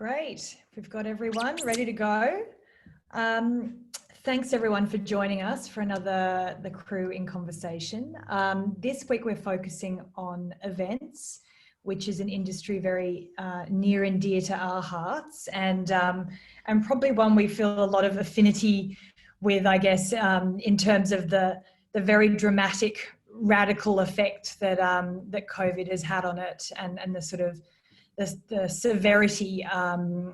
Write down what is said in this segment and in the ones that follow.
Great. We've got everyone ready to go. Thanks everyone for joining us for another The Crew in Conversation. This week we're focusing on events, which is an industry very near and dear to our hearts, and probably one we feel a lot of affinity with, I guess, in terms of the very dramatic, radical effect that that COVID has had on it, and the sort of the severity on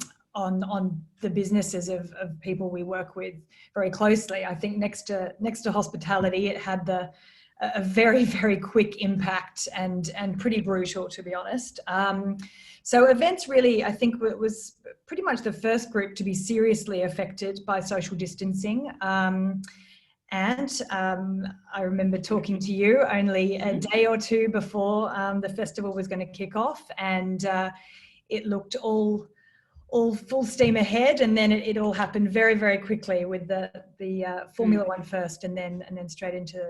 the businesses of people we work with very closely. I think next to hospitality, it had a very, very quick impact and pretty brutal, to be honest. So events really, I think, was pretty much the first group to be seriously affected by social distancing. And I remember talking to you only a day or two before the festival was going to kick off, and it looked all full steam ahead, and then it all happened very, very quickly with the Formula One first, and then straight into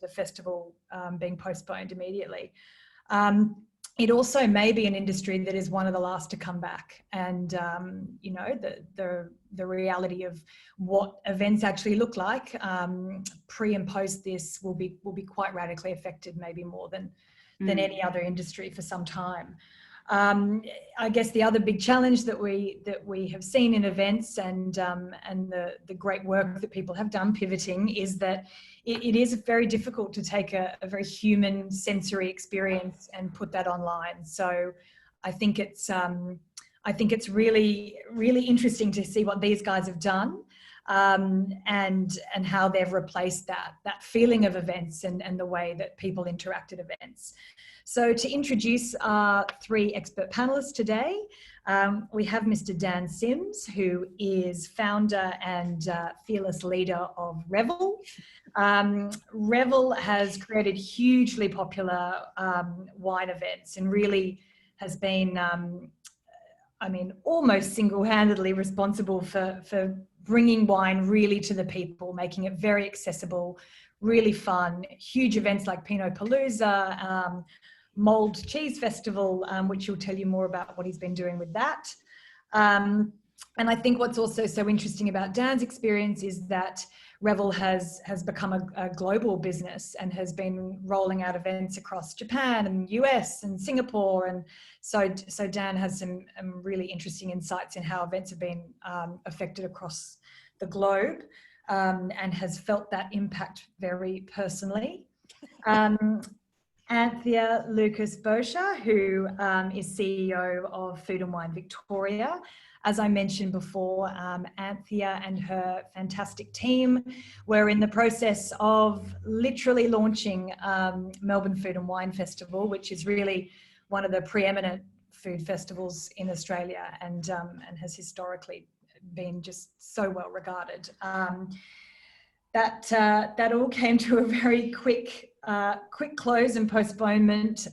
the festival being postponed immediately. It also may be an industry that is one of the last to come back, and you know, the reality of what events actually look like pre and post this will be quite radically affected, maybe more than any other industry for some time. I guess the other big challenge that we have seen in events and the great work that people have done pivoting is that it is very difficult to take a very human sensory experience and put that online. So I think it's really, really interesting to see what these guys have done, and how they've replaced that feeling of events and the way that people interact at events. So to introduce our three expert panelists today, we have Mr. Dan Sims, who is founder and fearless leader of Revel. Revel has created hugely popular wine events and really has been, I mean, almost single-handedly responsible for bringing wine really to the people, making it very accessible, really fun. Huge events like Pinot Palooza, Mold Cheese Festival, which he'll tell you more about what he's been doing with that. And I think what's also so interesting about Dan's experience is that Revel has become a global business and has been rolling out events across Japan and US and Singapore. And so Dan has some really interesting insights in how events have been affected across the globe, and has felt that impact very personally. Anthea Loucas Bosha, who is CEO of Food and Wine Victoria. As I mentioned before, Anthea and her fantastic team were in the process of literally launching Melbourne Food and Wine Festival, which is really one of the preeminent food festivals in Australia, and has historically been just so well regarded. That all came to a very quick close and postponement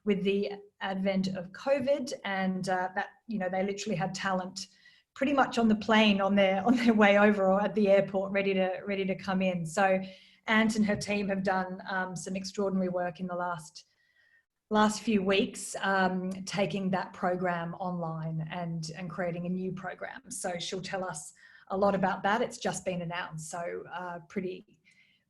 with the advent of COVID, and that, you know, they literally had talent pretty much on the plane on their way over or at the airport ready to come in. So Ant and her team have done some extraordinary work in the last few weeks, taking that program online and creating a new program. So she'll tell us a lot about that. It's just been announced, so pretty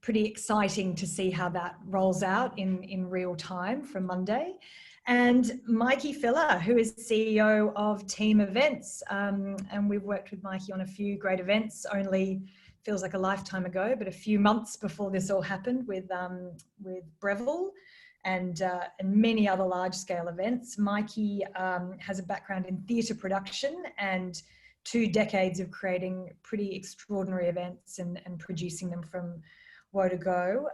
exciting to see how that rolls out in real time from Monday. And Mikey Filler, who is CEO of Team Events, and we've worked with Mikey on a few great events. Only feels like a lifetime ago, but a few months before this all happened with Breville and many other large-scale events. Mikey has a background in theatre production and 2 decades of creating pretty extraordinary events and producing them from woe to go.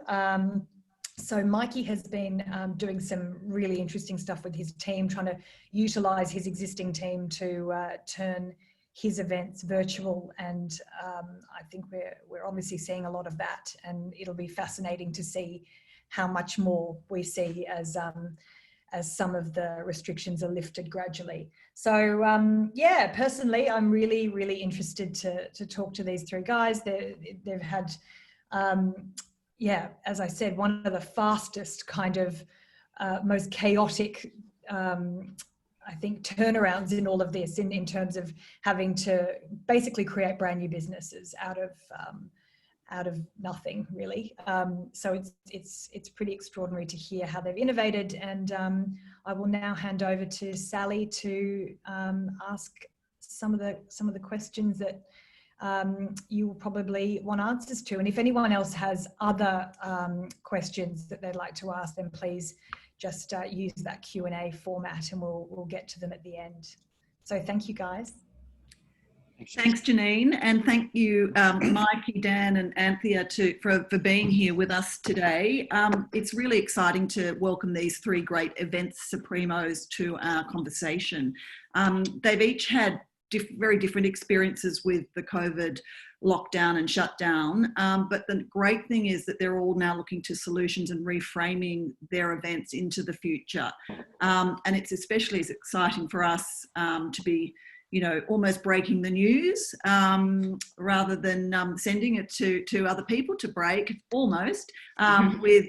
So Mikey has been doing some really interesting stuff with his team, trying to utilise his existing team to turn his events virtual, and I think we're obviously seeing a lot of that, and it'll be fascinating to see how much more we see as some of the restrictions are lifted gradually. So yeah, personally, I'm really, really interested to talk to these three guys. They've had, yeah, as I said, one of the fastest kind of most chaotic I think, turnarounds in all of this, in terms of having to basically create brand new businesses out of nothing, really. So it's pretty extraordinary to hear how they've innovated. And I will now hand over to Sally to ask some of the questions that you will probably want answers to. And if anyone else has other questions that they'd like to ask, then please just use that Q&A format, and we'll get to them at the end. So thank you, guys. Thanks, Janine, and thank you, Mikey, Dan and Anthea for being here with us today. It's really exciting to welcome these three great events supremos to our conversation. They've each had very different experiences with the COVID lockdown and shutdown, but the great thing is that they're all now looking to solutions and reframing their events into the future. And it's especially as exciting for us to be, you know, almost breaking the news rather than sending it to other people to break, almost, with,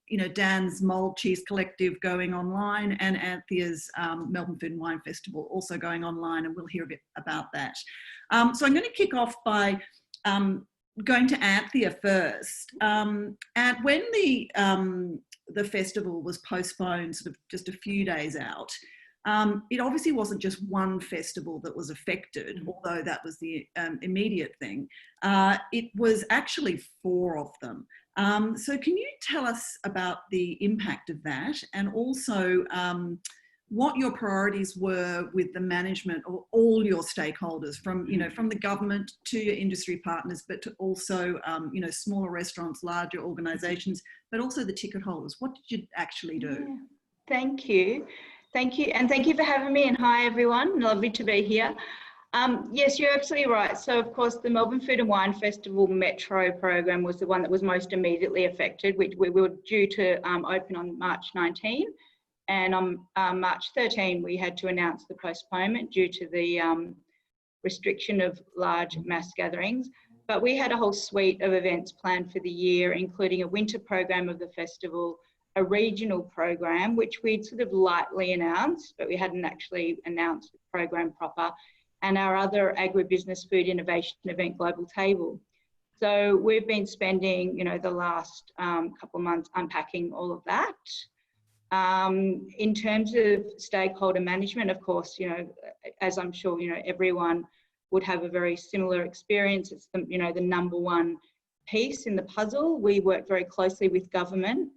you know, Dan's Mould Cheese Collective going online and Anthea's Melbourne Food and Wine Festival also going online, and we'll hear a bit about that. So I'm going to kick off by going to Anthea first. And when the festival was postponed sort of just a few days out, it obviously wasn't just one festival that was affected, although that was the immediate thing. It was actually 4 of them. So can you tell us about the impact of that, and also what your priorities were with the management or all your stakeholders, from, you know, from the government to your industry partners, but to also, you know, smaller restaurants, larger organisations, but also the ticket holders? What did you actually do? Yeah. Thank you. Thank you. And thank you for having me. And hi, everyone. Lovely to be here. Yes, you're absolutely right. So, of course, the Melbourne Food and Wine Festival Metro program was the one that was most immediately affected. We were due to open on March 19, and on March 13, we had to announce the postponement due to the restriction of large mass gatherings. But we had a whole suite of events planned for the year, including a winter program of the festival, a regional program, which we'd sort of lightly announced, but we hadn't actually announced the program proper, and our other agribusiness food innovation event, Global Table. So we've been spending, you know, the last couple of months unpacking all of that. In terms of stakeholder management, of course, you know, as I'm sure, you know, everyone would have a very similar experience. It's the, you know, the number one piece in the puzzle. We work very closely with government.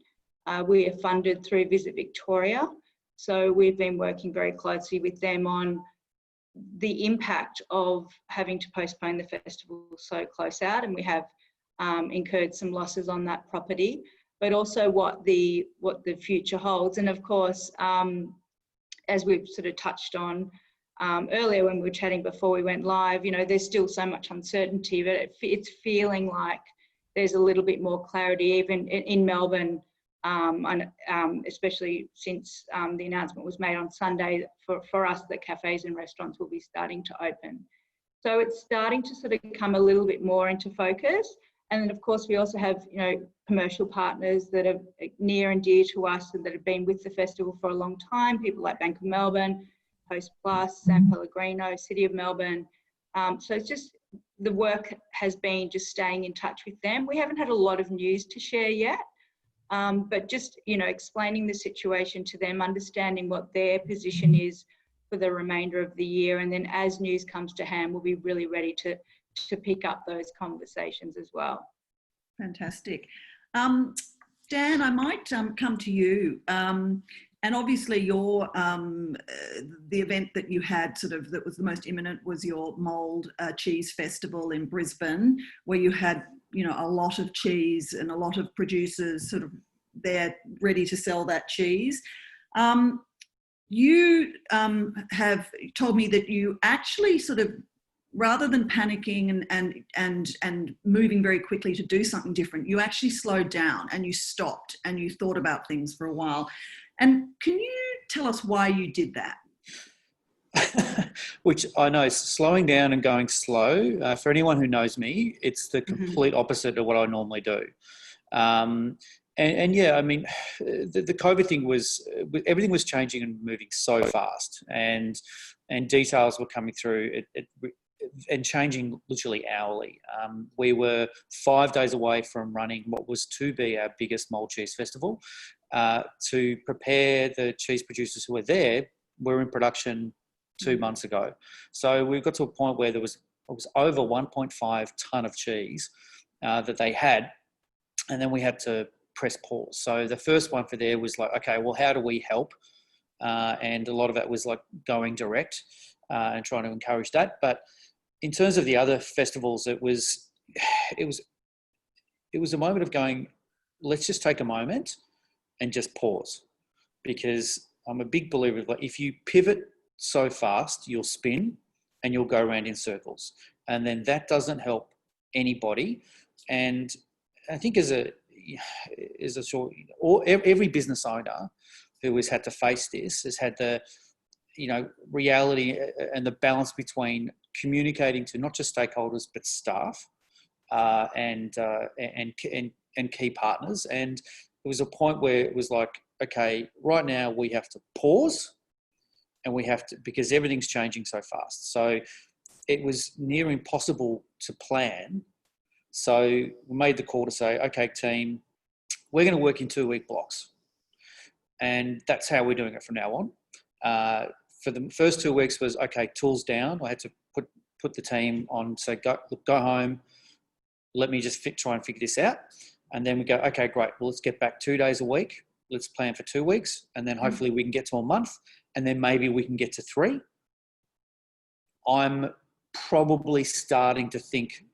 We are funded through Visit Victoria. So we've been working very closely with them on the impact of having to postpone the festival so close out, and we have incurred some losses on that property, but also what the future holds. And of course, as we've sort of touched on earlier when we were chatting before we went live, you know, there's still so much uncertainty, but it's feeling like there's a little bit more clarity even in Melbourne. Especially since the announcement was made on Sunday for us that cafes and restaurants will be starting to open. So it's starting to sort of come a little bit more into focus. And then of course we also have, you know, commercial partners that are near and dear to us and that have been with the festival for a long time, people like Bank of Melbourne, Host Plus, San Pellegrino, City of Melbourne. So it's just, the work has been just staying in touch with them. We haven't had a lot of news to share yet. But just, you know, explaining the situation to them, understanding what their position is for the remainder of the year. And then as news comes to hand, we'll be really ready to pick up those conversations as well. Fantastic. Dan, I might come to you. And obviously your, the event that you had sort of that was the most imminent was your Mould Cheese Festival in Brisbane, where you had, you know, a lot of cheese and a lot of producers sort of there ready to sell that cheese. You have told me that you actually sort of, rather than panicking and moving very quickly to do something different, you actually slowed down and you stopped and you thought about things for a while. And can you tell us why you did that? Which I know, slowing down and going slow, for anyone who knows me, it's the complete opposite of what I normally do. And yeah, I mean, the COVID thing was, everything was changing and moving so fast, and details were coming through and changing literally hourly. We were 5 days away from running what was to be our biggest mold cheese festival. To prepare the cheese producers who were there, were in production 2 months ago. So we got to a point where it was over 1.5 tonne of cheese that they had, and then we had to press pause. So the first one for there was like, okay, well, how do we help? And a lot of that was like going direct and trying to encourage that. But in terms of the other festivals, it was a moment of going, let's just take a moment and just pause, because I'm a big believer of, like, if you pivot so fast, you'll spin and you'll go around in circles, and then that doesn't help anybody. And I think every business owner who has had to face this has had the, reality and the balance between communicating to not just stakeholders but staff and key partners. And it was a point where it was like, okay, right now we have to pause, and we have to, because everything's changing so fast. So it was near impossible to plan. So we made the call to say, okay, team, we're going to work in 2-week blocks. And that's how we're doing it from now on. For the first 2 weeks was, okay, tools down. I had to put the team on, say, go home, let me just try and figure this out. And then we go, okay, great. Well, let's get back 2 days a week. Let's plan for 2 weeks. And then hopefully we can get to a month. And then maybe we can get to 3. I'm probably starting to think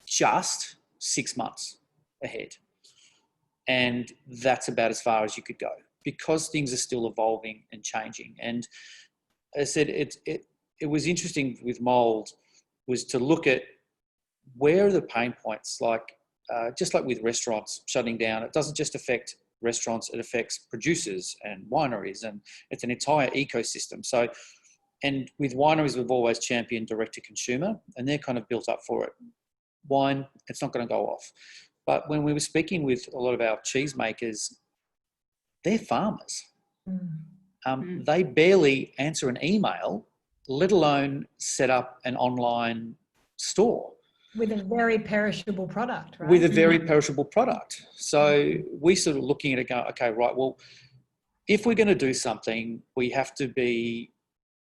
just 6 months ahead. And that's about as far as you could go, because things are still evolving and changing. And as I said, it was interesting with mold, was to look at where are the pain points, like just like with restaurants shutting down, it doesn't just affect restaurants, it affects producers and wineries, and it's an entire ecosystem. So, and with wineries, we've always championed direct to consumer, and they're kind of built up for it. Wine, it's not going to go off. But when we were speaking with a lot of our cheesemakers, they're farmers. They barely answer an email, let alone set up an online store. With a very perishable product, right? With a very perishable product. So we sort of looking at it going, okay, right, well, if we're going to do something, we have to be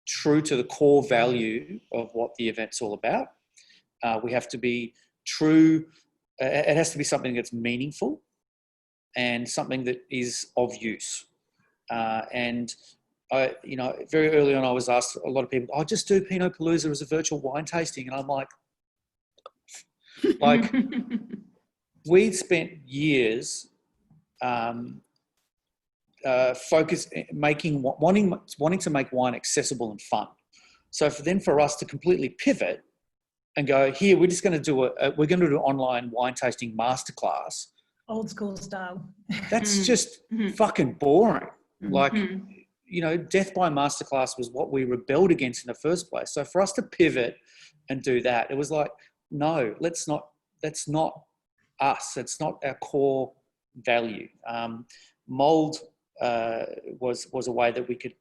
true to the core value of what the event's all about. We have to be true. It has to be something that's meaningful and something that is of use. And I, very early on, I was asked, a lot of people, I'll just do Pinot Palooza as a virtual wine tasting. And I'm like, we'd spent years wanting to make wine accessible and fun. So for us to completely pivot and go, here, we're just going to do we're going to do an online wine tasting masterclass. Old school style. That's just fucking boring. Like, death by masterclass was what we rebelled against in the first place. So for us to pivot and do that, it was like, no, that's not us. It's not our core value. Mold was a way that we could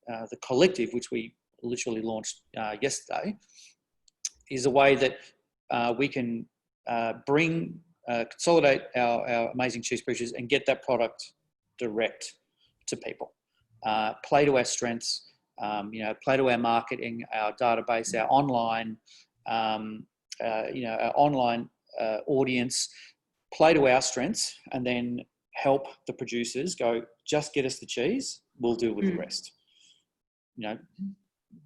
the collective, which we literally launched yesterday, is a way that we can consolidate our amazing cheese producers and get that product direct to people. Play to our strengths, play to our marketing, our database, our online, our online audience, play to our strengths, and then help the producers go, just get us the cheese, we'll deal with the rest.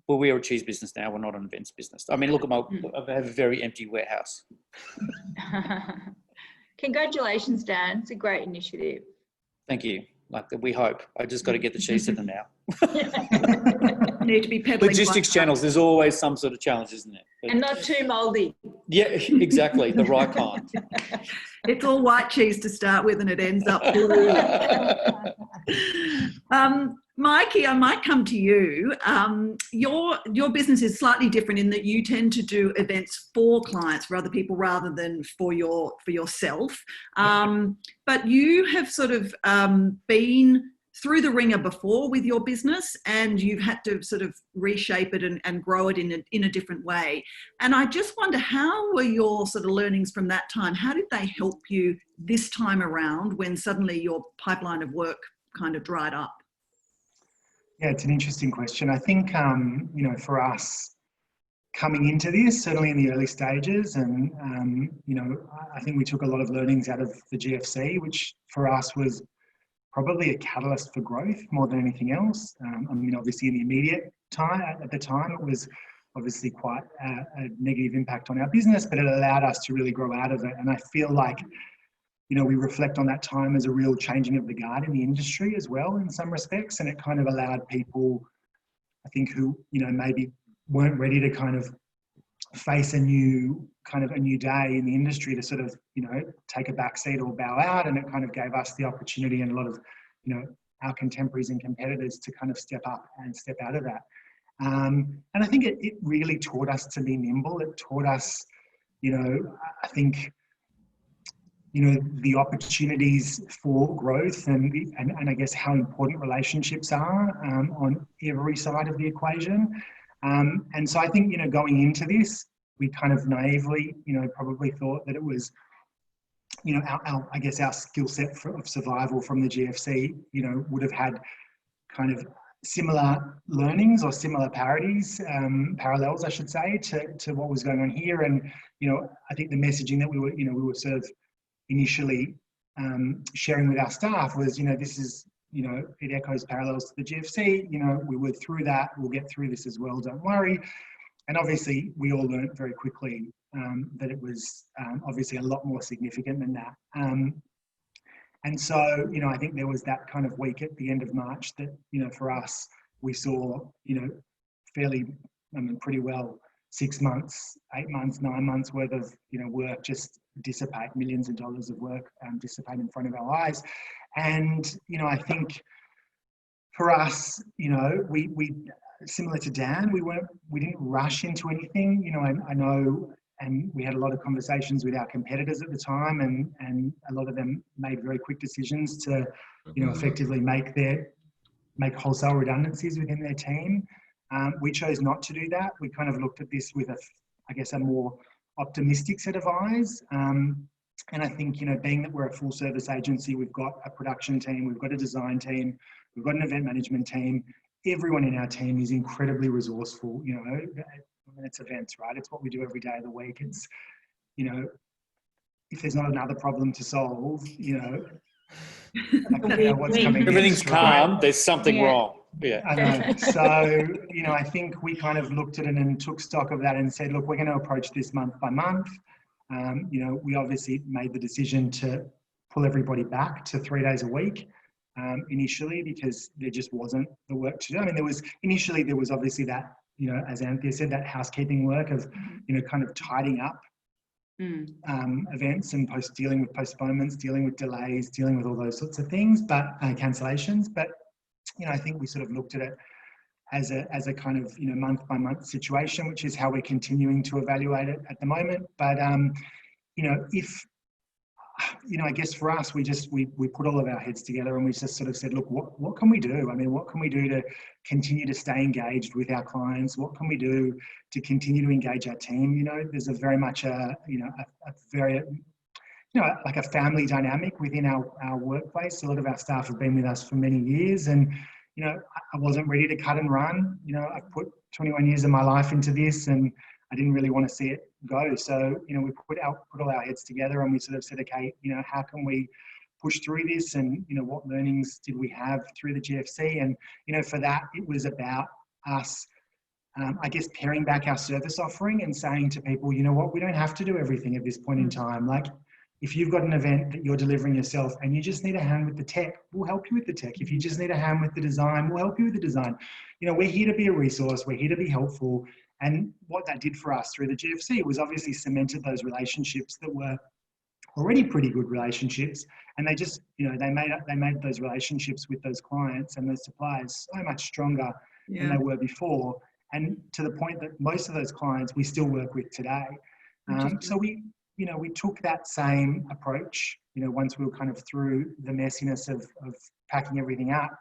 Well, we are a cheese business now. We're not an events business. I mean, look at I have a very empty warehouse. Congratulations, Dan. It's a great initiative. Thank you. Like, we hope. I just got to get the cheese to them now. Need to be peddling. Logistics channels, there's always some sort of challenge, isn't it? But, and not too mouldy. Yeah, exactly. The right kind. It's all white cheese to start with, and it ends up blue. Mikey, I might come to you. Your business is slightly different in that you tend to do events for clients, for other people, rather than for yourself. But you have sort of been through the ringer before with your business, and you've had to sort of reshape it and grow it in a different way. And I just wonder, how were your sort of learnings from that time? How did they help you this time around when suddenly your pipeline of work kind of dried up? Yeah, it's an interesting question. I think, you know, for us coming into this, certainly in the early stages, and, you know, I think we took a lot of learnings out of the GFC, which for us was probably a catalyst for growth more than anything else. I mean, obviously in the immediate time, at the time, it was obviously quite a negative impact on our business, but it allowed us to really grow out of it. And I feel like, you know, we reflect on that time as a real changing of the guard in the industry as well, in some respects. And it kind of allowed people, I think, who, you know, maybe weren't ready to kind of face a new day in the industry to sort of, you know, take a back seat or bow out. And it kind of gave us the opportunity and a lot of, you know, our contemporaries and competitors to kind of step up and step out of that. And I think it really taught us to be nimble. It taught us, you know, I think, you know, the opportunities for growth and I guess how important relationships are on every side of the equation. And so I think, you know, going into this, we kind of naively, you know, probably thought that it was, you know, I guess our skill set of survival from the GFC, you know, would have had kind of similar learnings or similar parallels, I should say, to what was going on here. And, you know, I think the messaging that we were sort of initially sharing with our staff was, you know, this is, you know, it echoes parallels to the GFC. You know, we were through that. We'll get through this as well. Don't worry. And obviously, we all learned very quickly that it was obviously a lot more significant than that. And so, you know, I think there was that kind of week at the end of March that, you know, for us, we saw, you know, fairly, I mean, pretty well 6 months, 8 months, 9 months worth of, you know, work just dissipate, millions of dollars of work dissipate in front of our eyes. And, you know, I think for us, you know, we similar to Dan, we didn't rush into anything. You know, I know, and we had a lot of conversations with our competitors at the time, and a lot of them made very quick decisions to, you know, effectively make wholesale redundancies within their team. We chose not to do that. We kind of looked at this with a more optimistic set of eyes. And I think, you know, being that we're a full service agency, we've got a production team, we've got a design team, we've got an event management team. Everyone in our team is incredibly resourceful. You know, I mean, it's events, right? It's what we do every day of the week. It's, you know, if there's not another problem to solve, you know, what's coming. Everything's calm. There's something wrong. Yeah. I know. So, you know, I think we kind of looked at it and took stock of that and said, look, we're going to approach this month by month. You know, we obviously made the decision to pull everybody back to 3 days a week initially, because there just wasn't the work to do. I mean, there was obviously that, you know, as Anthea said, that housekeeping work of, you know, kind of tidying up events and dealing with postponements, dealing with delays, dealing with all those sorts of things, but cancellations. But, you know, I think we sort of looked at it as a kind of, you know, month by month situation, which is how we're continuing to evaluate it at the moment. But, you know, you know, I guess for us, we put all of our heads together and we just sort of said, look, what can we do? I mean, what can we do to continue to stay engaged with our clients? What can we do to continue to engage our team? You know, there's a very much a very, you know, like a family dynamic within our workplace. A lot of our staff have been with us for many years, and, you know, I wasn't ready to cut and run. You know, I've put 21 years of my life into this, and I didn't really want to see it go. So, you know, we put all our heads together and we sort of said, okay, you know, how can we push through this? And, you know, what learnings did we have through the GFC? And, you know, for that, it was about us, I guess, paring back our service offering and saying to people, you know what, we don't have to do everything at this point in time. Like, if you've got an event that you're delivering yourself and you just need a hand with the tech, we'll help you with the tech. If you just need a hand with the design, we'll help you with the design. You know, we're here to be a resource. We're here to be helpful. And what that did for us through the GFC was obviously cemented those relationships that were already pretty good relationships, and they just, they made those relationships with those clients and those suppliers so much stronger than they were before, and to the point that most of those clients we still work with today. So we took that same approach, once we were kind of through the messiness of packing everything up,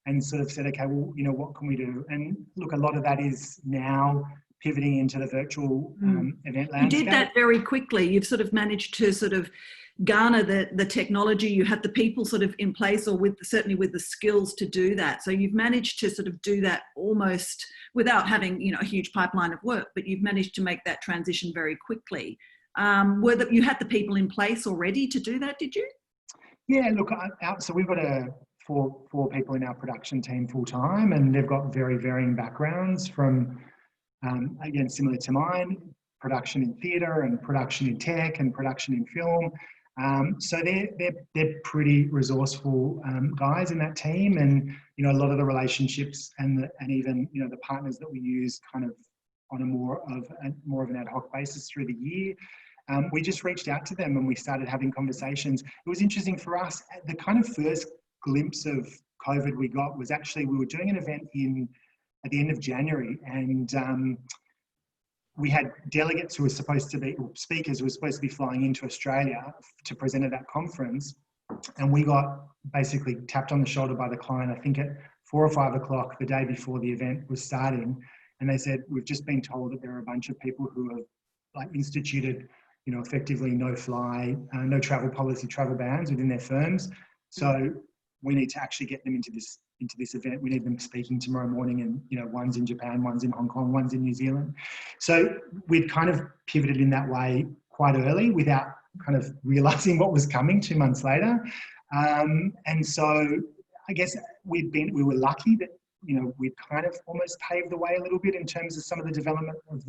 and sort of said, okay, well, what can we do? And look, a lot of that is now pivoting into the virtual event landscape. You did that very quickly. You've sort of managed to sort of garner the technology. You had the people sort of in place, or certainly with the skills to do that. So you've managed to sort of do that almost without having, a huge pipeline of work, but you've managed to make that transition very quickly. You had the people in place already to do that, did you? Yeah, look, so we've got four people in our production team full time, and they've got very varying backgrounds from, again, similar to mine, production in theatre and production in tech and production in film. So they're pretty resourceful guys in that team, and a lot of the relationships and even the partners that we use kind of on a more of an ad hoc basis through the year. We just reached out to them and we started having conversations. It was interesting for us. The kind of first glimpse of COVID we got was actually, we were doing an event at the end of January, and we had delegates who were supposed to be, or speakers who were supposed to be flying into Australia to present at that conference. And we got basically tapped on the shoulder by the client, I think at 4 or 5 o'clock the day before the event was starting. And they said, we've just been told that there are a bunch of people who have instituted, effectively no travel policy, travel bans within their firms. So we need to actually get them into this event. We need them speaking tomorrow morning, and one's in Japan, one's in Hong Kong, one's in New Zealand. So we'd kind of pivoted in that way quite early without kind of realizing what was coming 2 months later. And so I guess we were lucky that we'd kind of almost paved the way a little bit in terms of some of the development of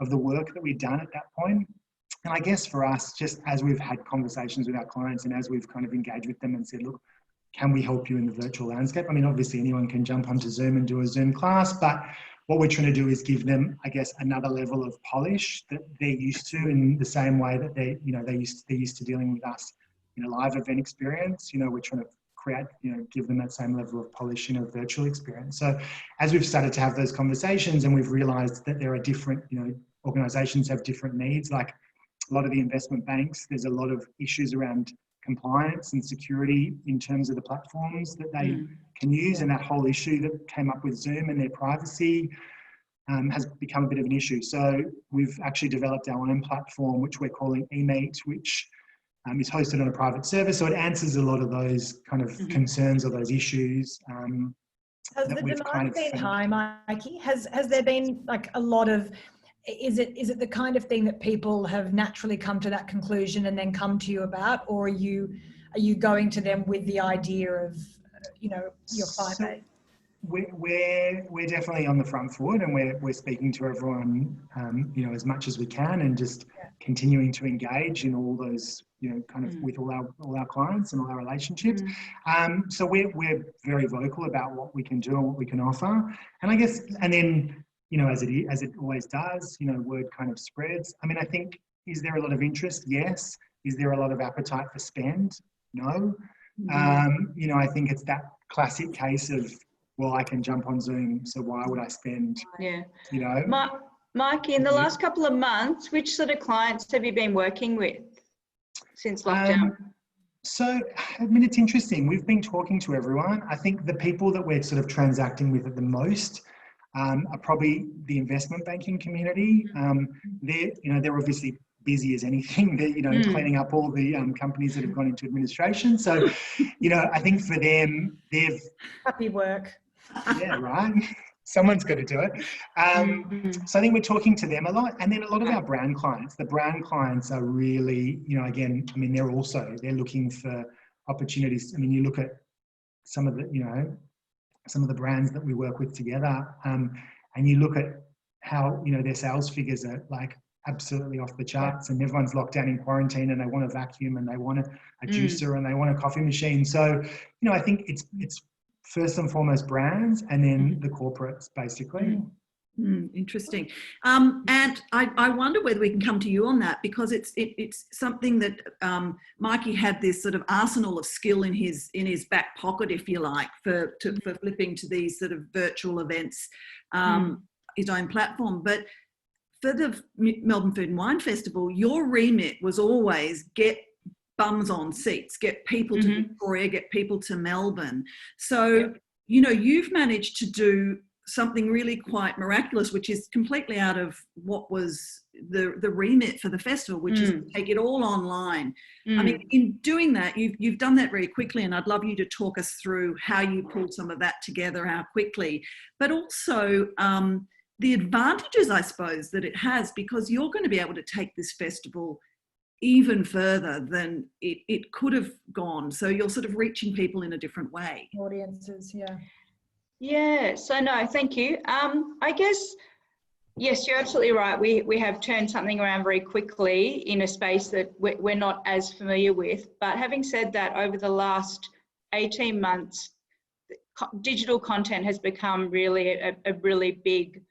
the work that we'd done at that point. And I guess for us, just as we've had conversations with our clients and as we've kind of engaged with them and said, look, can we help you in the virtual landscape? I mean, obviously anyone can jump onto Zoom and do a Zoom class, but what we're trying to do is give them, I guess, another level of polish that they're used to, in the same way that they're used to dealing with us in a live event experience. We're trying to create, give them that same level of polish in a virtual experience. So as we've started to have those conversations and we've realized that there are different, organizations have different needs, like a lot of the investment banks, there's a lot of issues around compliance and security in terms of the platforms that they can use, and that whole issue that came up with Zoom and their privacy has become a bit of an issue. So we've actually developed our own platform, which we're calling eMeet, which is hosted on a private server. So it answers a lot of those kind of concerns or those issues. Has the demand been high, Mikey? Has there been like a lot of, is it the kind of thing that people have naturally come to that conclusion and then come to you about, or are you going to them with the idea of, your client base? We're definitely on the front foot, and we're speaking to everyone, as much as we can, and just continuing to engage in all those, kind of with all our clients and all our relationships. So we're very vocal about what we can do and what we can offer, and I guess, and then, as it always does, word kind of spreads. I mean, I think, is there a lot of interest? Yes. Is there a lot of appetite for spend? No. I think it's that classic case of, well, I can jump on Zoom, so why would I spend? Yeah. Mikey, in the last couple of months, which sort of clients have you been working with since lockdown? So, I mean, it's interesting. We've been talking to everyone. I think the people that we're sort of transacting with at the most are probably the investment banking community. They're obviously busy as anything. They're, cleaning up all the companies that have gone into administration. So, I think for them, they've... Happy work. Yeah, right. Someone's got to do it. So I think we're talking to them a lot. And then a lot of our brand clients, the brand clients are really, again, I mean, they're looking for opportunities. I mean, you look at some of the brands that we work with together, and you look at how, their sales figures are like absolutely off the charts, and everyone's locked down in quarantine and they want a vacuum and they want a juicer and they want a coffee machine. So, I think it's first and foremost brands, and then the corporates, basically. Interesting. And I wonder whether we can come to you on that, because it's something that Mikey had this sort of arsenal of skill in his back pocket, if you like, for flipping to these sort of virtual events, his own platform. But for the Melbourne Food and Wine Festival, your remit was always get bums on seats, get people to Victoria, get people to Melbourne. So, you know, you've managed to do something really quite miraculous, which is completely out of what was the remit for the festival, which is to take it all online. I mean, in doing that, you've done that very quickly, and I'd love you to talk us through how you pulled some of that together, how quickly, but also the advantages, I suppose, that it has, because you're going to be able to take this festival even further than it could have gone. So you're sort of reaching people in a different way. Audiences, yeah. Yeah, so no, thank you. I guess, yes, you're absolutely right. We have turned something around very quickly in a space that we're not as familiar with. But having said that, over the last 18 months, digital content has become really a really big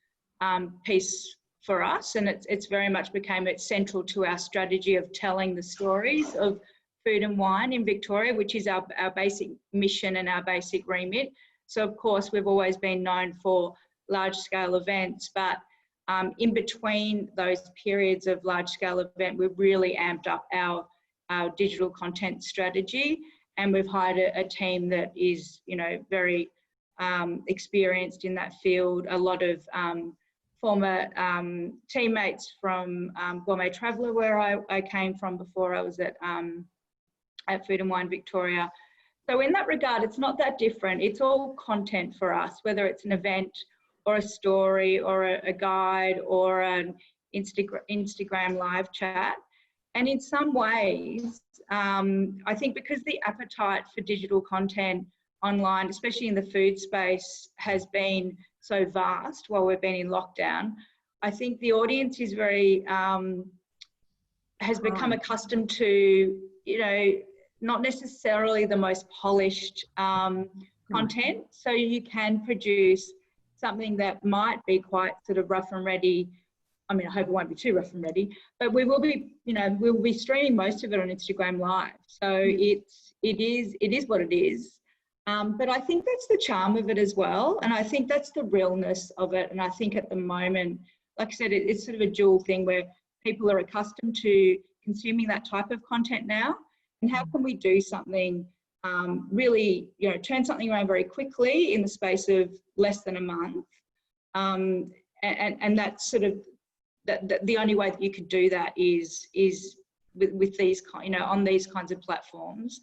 piece for us, and it's very much became central to our strategy of telling the stories of food and wine in Victoria, which is our basic mission and our basic remit. So of course we've always been known for large scale events, but in between those periods of large scale event, we've really amped up our digital content strategy, and we've hired a team that is, you know, very experienced in that field. A lot of former teammates from Gourmet Traveller, where I came from before I was at Food and Wine Victoria. So in that regard, it's not that different. It's all content for us, whether it's an event or a story or a guide or an Instagram live chat. And in some ways, I think because the appetite for digital content online, especially in the food space, has been so vast while we've been in lockdown, I think the audience is very, has become accustomed to, you know, not necessarily the most polished content. So you can produce something that might be quite sort of rough and ready. I mean, I hope it won't be too rough and ready, but we will be, you know, we'll be streaming most of it on Instagram Live. So it is what it is. But I think that's the charm of it as well. And I think that's the realness of it. And I think at the moment, like I said, it's sort of a dual thing where people are accustomed to consuming that type of content now. And how can we do something really, you know, turn something around very quickly in the space of less than a month? And that's sort of the only way that you could do that is with these, you know, on these kinds of platforms.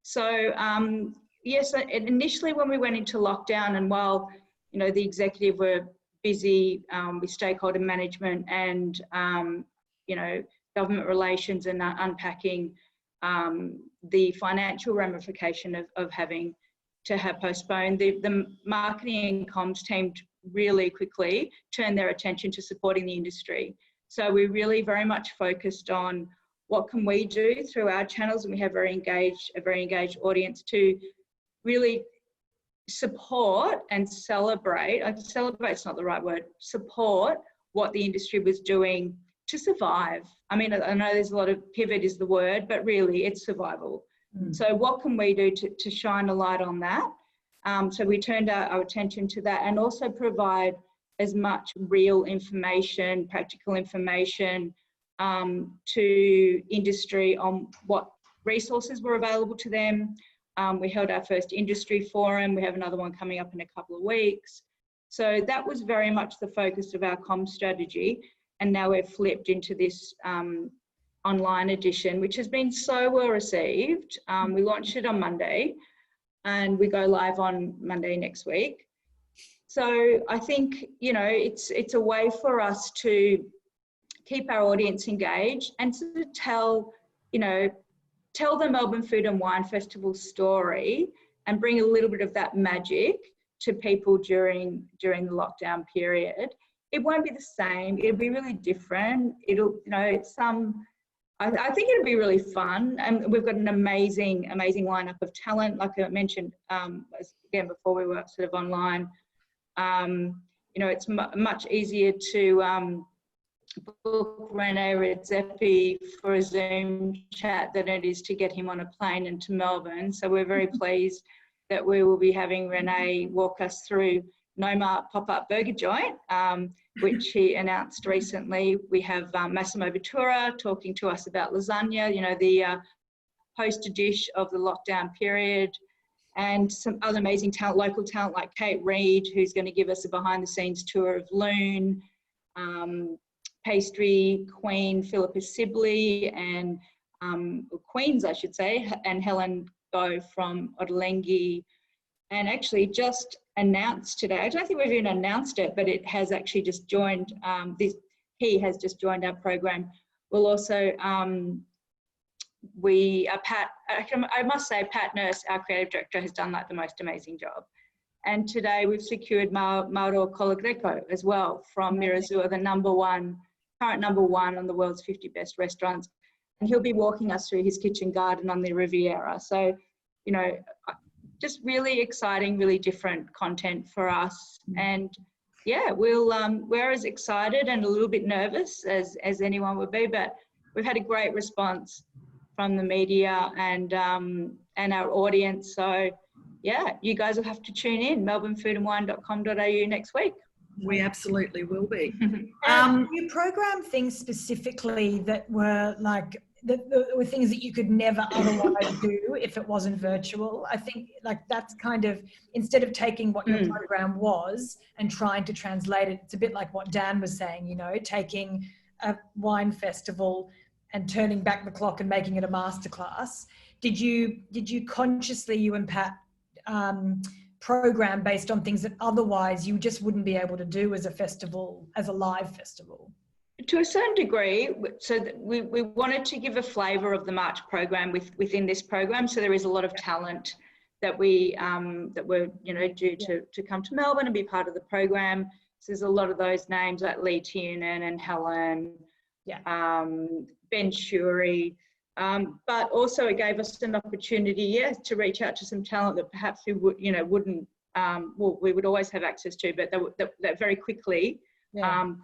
So yes, initially when we went into lockdown, and while, you know, the executive were busy with stakeholder management and you know, government relations and unpacking the financial ramification of having to have postponed, the marketing and comms team really quickly turned their attention to supporting the industry. So we really very much focused on what can we do through our channels, and we have a very engaged audience to really support and celebrate. Celebrate's not the right word. Support what the industry was doing to survive. I mean, I know there's a lot of pivot is the word, but really it's survival. So what can we do to shine a light on that? So we turned our attention to that, and also provide as much real information, practical information to industry on what resources were available to them. We held our first industry forum. We have another one coming up in a couple of weeks. So that was very much the focus of our comm strategy. And now we've flipped into this online edition, which has been so well received. We launched it on Monday and we go live on Monday next week. So I think, you know, it's a way for us to keep our audience engaged and to tell, you know, tell the Melbourne Food and Wine Festival story and bring a little bit of that magic to people during the lockdown period. It won't be the same. It'll be really different. It'll, you know, it's I think it'll be really fun. And we've got an amazing lineup of talent. Like I mentioned, again, before we were sort of online, you know, it's much easier to book Rene Redzepi for a Zoom chat than it is to get him on a plane into Melbourne. So we're very pleased that we will be having Rene walk us through Noma pop-up burger joint, which he announced recently. We have Massimo Bottura talking to us about lasagna, you know, the poster dish of the lockdown period, and some other amazing talent, local talent like Kate Reid, who's going to give us a behind-the-scenes tour of Loon, pastry queen Philippa Sibley, and queens, I should say, and Helen Go from Ottolenghi. And actually just announced today, I don't think we've even announced it, but it has actually just joined, he has just joined our program. We'll also, I must say, Pat Nurse, our creative director, has done like the most amazing job. And today we've secured Mauro Colagreco as well from Mirazua, the current number one on the world's 50 best restaurants. And he'll be walking us through his kitchen garden on the Riviera. So, you know, just really exciting, really different content for us. And yeah, we're as excited and a little bit nervous as anyone would be, but we've had a great response from the media and our audience. So yeah, you guys will have to tune in, melbournefoodandwine.com.au next week. We absolutely will be. You program things specifically that were like, that were things that you could never otherwise do if it wasn't virtual. I think like that's kind of, instead of taking what your program was and trying to translate it, it's a bit like what Dan was saying, you know, taking a wine festival and turning back the clock and making it a masterclass. Did you consciously, you and Pat, program based on things that otherwise you just wouldn't be able to do as a festival, as a live festival? To a certain degree, so that we wanted to give a flavour of the March program within this program. So there is a lot of talent that we that were, you know, due to come to Melbourne and be part of the program. So there's a lot of those names like Lee Tiernan and Helen, Ben Shuri. But also it gave us an opportunity, to reach out to some talent that perhaps we would, you know, wouldn't, well, we would always have access to, but that very quickly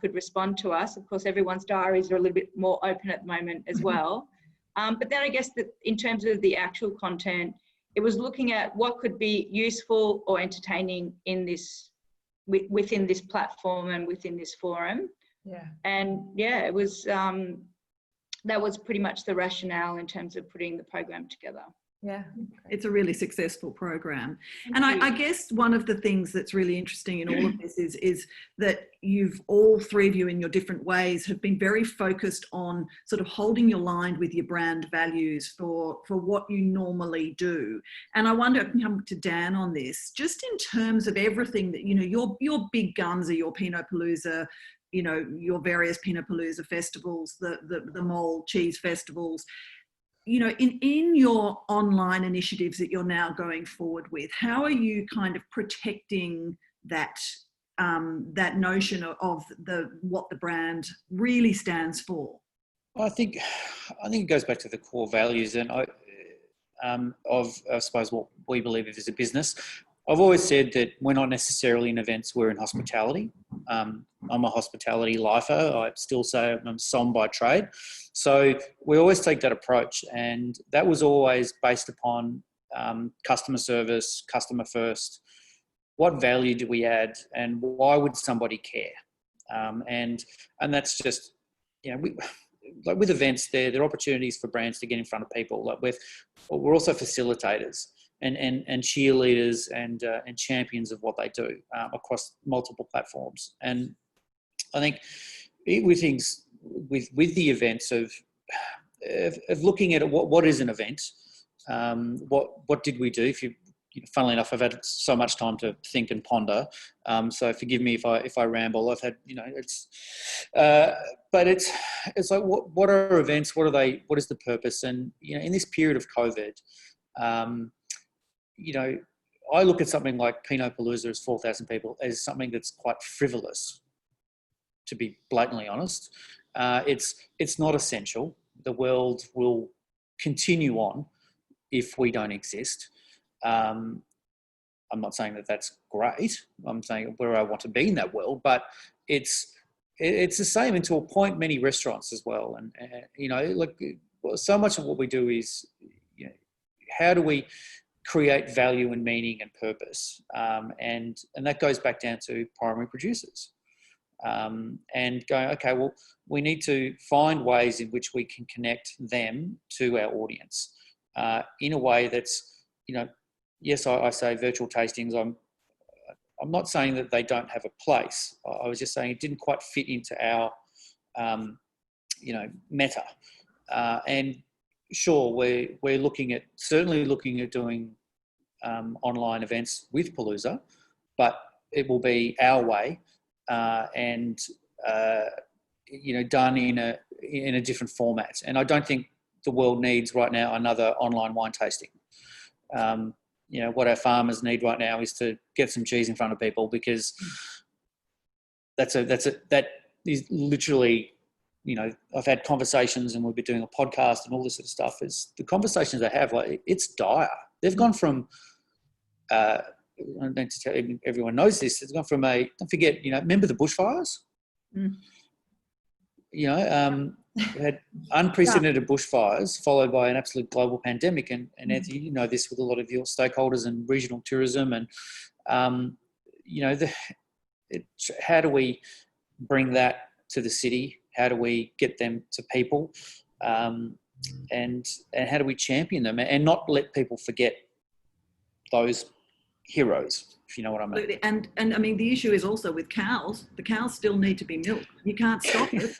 could respond to us. Of course, everyone's diaries are a little bit more open at the moment as well. But then I guess that in terms of the actual content, it was looking at what could be useful or entertaining in this, within this platform and within this forum. And it was, that was pretty much the rationale in terms of putting the program together. It's a really successful program. And I guess one of the things that's really interesting in all of this is that you've, all three of you in your different ways, have been very focused on sort of holding your line with your brand values for what you normally do. And I wonder, I can come to Dan on this, just in terms of everything that, you know, your big guns are your Pinot Palooza, you know, your various Pinot Palooza festivals, the mole cheese festivals. You know, in your online initiatives that you're now going forward with, how are you kind of protecting that that notion of what the brand really stands for? I think it goes back to the core values and of I suppose what we believe is a business. I've always said that we're not necessarily in events, we're in hospitality. I'm a hospitality lifer. I still say I'm som by trade. So we always take that approach, and that was always based upon customer service, customer first. What value do we add, and why would somebody care? And that's just, you know, like with events, there are opportunities for brands to get in front of people. Like we're also facilitators and cheerleaders and champions of what they do across multiple platforms. And I think with things with the events of looking at it, what is an event? What did we do? If you know, funnily enough, I've had so much time to think and ponder. So forgive me if I ramble. I've had, you know, but it's like what are events? What are they? What is the purpose? And you know, in this period of COVID, you know, I look at something like Pinot Palooza as 4,000 people as something that's quite frivolous, to be blatantly honest. It's not essential. The world will continue on if we don't exist. I'm not saying that that's great. I'm saying where I want to be in that world, but it's the same, and to a point, many restaurants as well. And you know, like so much of what we do is, you know, how do we create value and meaning and purpose, and that goes back down to primary producers, and going, okay, well, we need to find ways in which we can connect them to our audience in a way that's, you know, yes, I say virtual tastings. I'm not saying that they don't have a place. I was just saying it didn't quite fit into our, you know, meta. And sure, we're certainly looking at doing online events with Palooza, but it will be our way, and you know, done in a different format. And I don't think the world needs right now another online wine tasting. You know, what our farmers need right now is to get some cheese in front of people, because that is literally, you know, I've had conversations, and we'll be doing a podcast and all this sort of stuff. Is the conversations I have, like, it's dire. They've gone from, I don't need to tell everyone knows this. It's gone from don't forget, you know, remember the bushfires? Mm. You know, we had unprecedented bushfires followed by an absolute global pandemic. And Anthea, you know this with a lot of your stakeholders and regional tourism. And, you know, how do we bring that to the city? How do we get them to people? And how do we champion them and not let people forget those heroes, if you know what I mean? And I mean, the issue is also with cows. The cows still need to be milked. You can't stop it.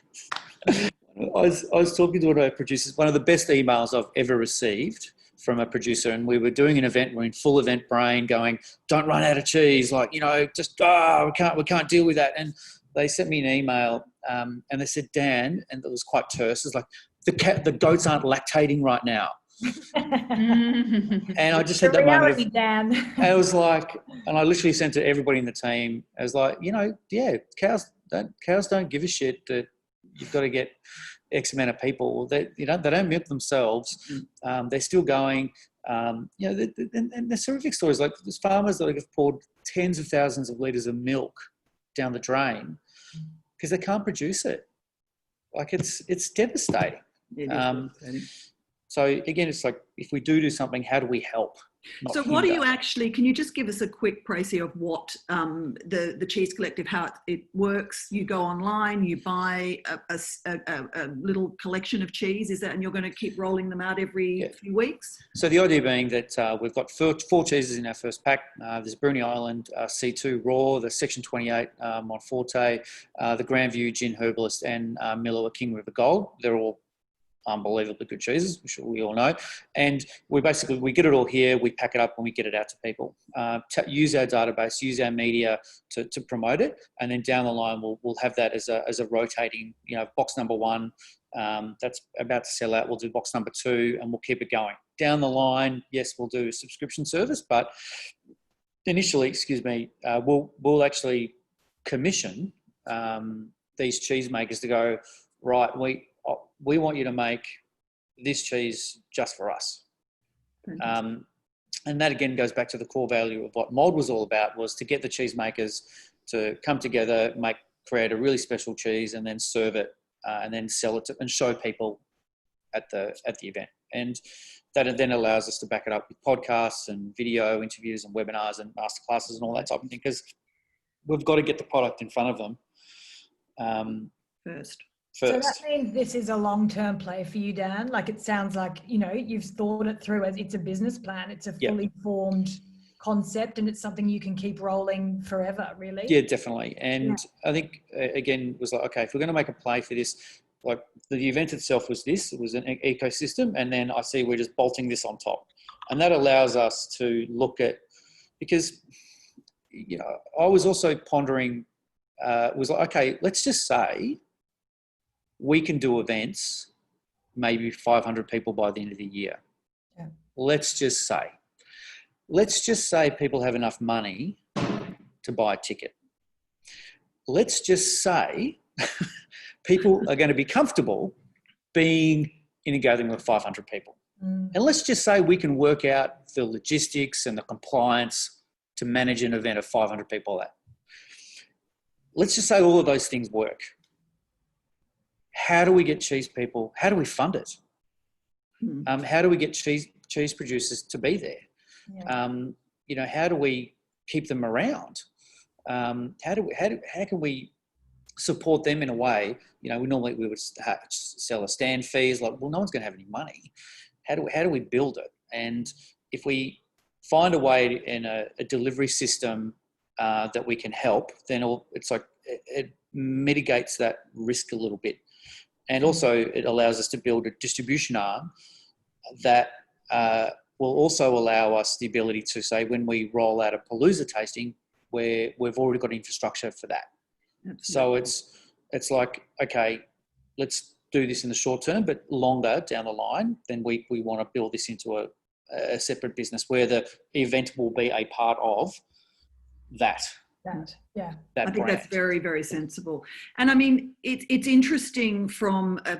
I was talking to one of our producers, one of the best emails I've ever received from a producer, and we were doing an event, we're in full event brain going, don't run out of cheese, like, you know, just, we can't deal with that. And they sent me an email, and they said, Dan, and it was quite terse, it's like, the goats aren't lactating right now. And I just had that moment of, Dan. I was like, and I literally sent to everybody in the team, I was like, you know, yeah, cows don't give a shit that you've got to get X amount of people. They don't milk themselves. They're still going. You know, and there's horrific stories, like there's farmers that have poured tens of thousands of litres of milk down the drain because they can't produce it. Like it's devastating. So again, it's like, if we do something, how do we help? So what do you actually, can you just give us a quick précis of what the Cheese Collective, how it works? You go online, you buy a little collection of cheese, is that, and you're going to keep rolling them out every few weeks? So the idea being that we've got four cheeses in our first pack. There's Bruny Island C2 Raw, the Section 28 Monforte, the Grandview Gin Herbalist, and Miller King River Gold. They're all unbelievably good cheeses, which we all know. And we get it all here, we pack it up and we get it out to people. Use our database, use our media to promote it. And then down the line, we'll have that as a rotating, you know, box number 1, that's about to sell out. We'll do box number 2 and we'll keep it going. Down the line, yes, we'll do a subscription service, but initially, we'll actually commission these cheesemakers to go, right, we want you to make this cheese just for us. And that again goes back to the core value of what Mold was all about, was to get the cheesemakers to come together, create a really special cheese and then serve it and then sell it and show people at the event. And that then allows us to back it up with podcasts and video interviews and webinars and masterclasses and all that type of thing, because we've got to get the product in front of them first. So that means this is a long-term play for you, Dan. Like, it sounds like, you know, you've thought it through as it's a business plan. It's a fully formed concept, and it's something you can keep rolling forever, really. Yeah, definitely. And I think, again, it was like, okay, if we're going to make a play for this, like the event itself was this, it was an ecosystem. And then I see we're just bolting this on top. And that allows us to look at, because, you know, I was also pondering, was like, okay, let's just say we can do events, maybe 500 people by the end of the year. Yeah. Let's just say people have enough money to buy a ticket. Let's just say people are going to be comfortable being in a gathering with 500 people. And let's just say we can work out the logistics and the compliance to manage an event of 500 people at. Let's just say all of those things work. How do we get cheese people? How do we fund it? How do we get cheese producers to be there? Yeah. How do we keep them around? How can we support them in a way? We would sell a stand fees. Like, well, no one's going to have any money. How do we build it? And if we find a way in a delivery system that we can help, then it's like it mitigates that risk a little bit. And also it allows us to build a distribution arm that will also allow us the ability to say, when we roll out a Palooza tasting, where we've already got infrastructure for that. Absolutely. So it's like, okay, let's do this in the short term, but longer down the line, then we want to build this into a separate business where the event will be a part of that. I think that's very, very sensible. And I mean, it's interesting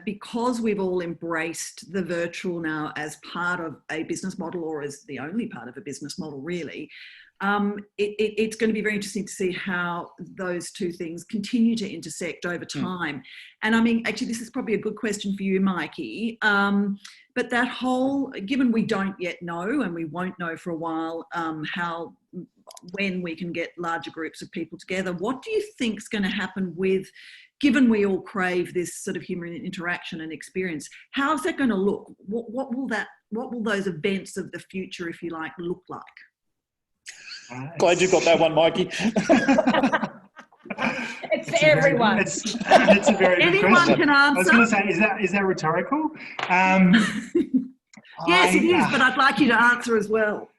because we've all embraced the virtual now as part of a business model, or as the only part of a business model, really. It's going to be very interesting to see how those two things continue to intersect over time. And I mean, actually, this is probably a good question for you, Mikey. But that whole, given we don't yet know, and we won't know for a while, when we can get larger groups of people together, what do you think is going to happen given we all crave this sort of human interaction and experience? How is that going to look? What will those events of the future, if you like, look like? Glad you got that one, Mikey. It's for everyone. It's a very good Anyone question. can answer. I was going to say, is that rhetorical? Yes, it is, but I'd like you to answer as well.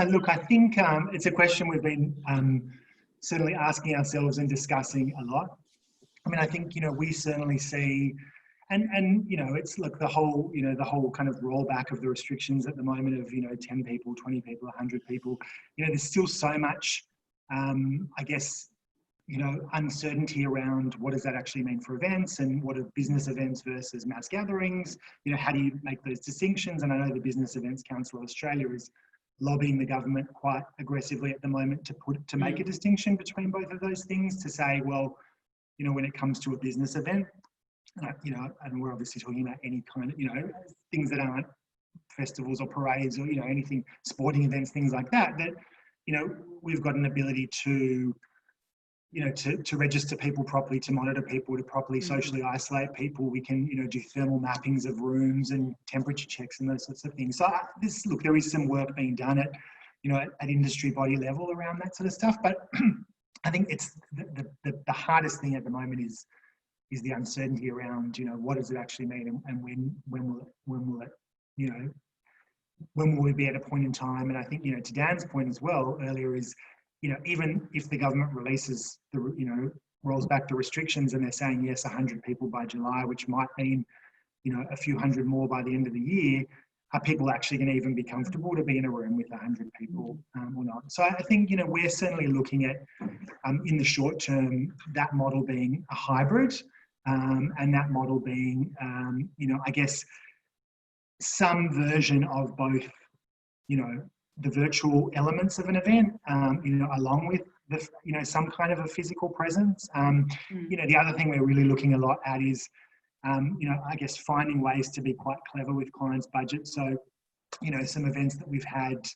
Look, I think it's a question we've been certainly asking ourselves and discussing a lot. I mean, I think, we certainly see, and it's the whole kind of rollback of the restrictions at the moment of, 10 people, 20 people, 100 people. There's still so much, I guess, uncertainty around what does that actually mean for events, and what are business events versus mass gatherings? How do you make those distinctions? And I know the Business Events Council of Australia is lobbying the government quite aggressively at the moment to make a distinction between both of those things, to say, well, when it comes to a business event, and we're obviously talking about any kind of, things that aren't festivals or parades or, anything, sporting events, things like that, we've got an ability to, to register people properly, to monitor people, to properly socially isolate people. We can, do thermal mappings of rooms and temperature checks and those sorts of things. So there is some work being done at, at industry body level around that sort of stuff. But I think it's the hardest thing at the moment is the uncertainty around, what does it actually mean, and when will it, when will we be at a point in time? And I think, to Dan's point as well earlier is, even if the government releases rolls back the restrictions and they're saying, yes, 100 people by July, which might mean, a few hundred more by the end of the year, are people actually going to even be comfortable to be in a room with 100 people or not? So I think, we're certainly looking at, in the short term, that model being a hybrid, and that model being, I guess, some version of both, the virtual elements of an event, along with the, some kind of a physical presence. The other thing we're really looking a lot at is, I guess, finding ways to be quite clever with clients' budgets. So, some events that we've had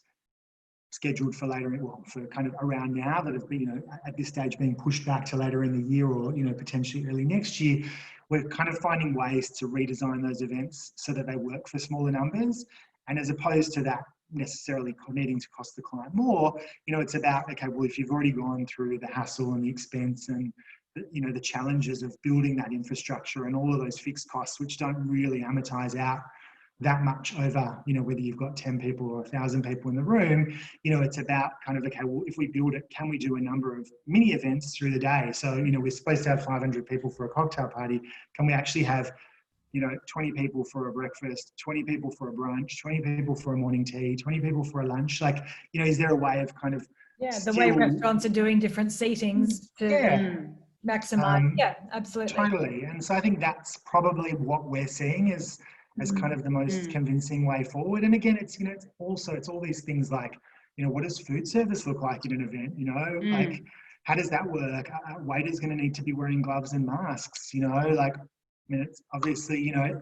scheduled for later, for kind of around now, that have been, at this stage being pushed back to later in the year, or, potentially early next year, we're kind of finding ways to redesign those events so that they work for smaller numbers. And as opposed to that necessarily needing to cost the client more, it's about, okay, well, if you've already gone through the hassle and the expense and the challenges of building that infrastructure and all of those fixed costs, which don't really amortize out that much over, whether you've got 10 people or 1,000 people in the room, it's about kind of, okay, well, if we build it, can we do a number of mini events through the day? So, we're supposed to have 500 people for a cocktail party. Can we actually have, 20 people for a breakfast, 20 people for a brunch, 20 people for a morning tea, 20 people for a lunch? Like, is there a way of kind of... Yeah, the way restaurants are doing different seatings to maximize. Yeah, absolutely. Totally. And so I think that's probably what we're seeing as kind of the most convincing way forward. And again, it's, it's all these things like, you know, what does food service look like in an event? You know, like, how does that work? A waiter's going to need to be wearing gloves and masks, you know, like, I mean, it's obviously, you know,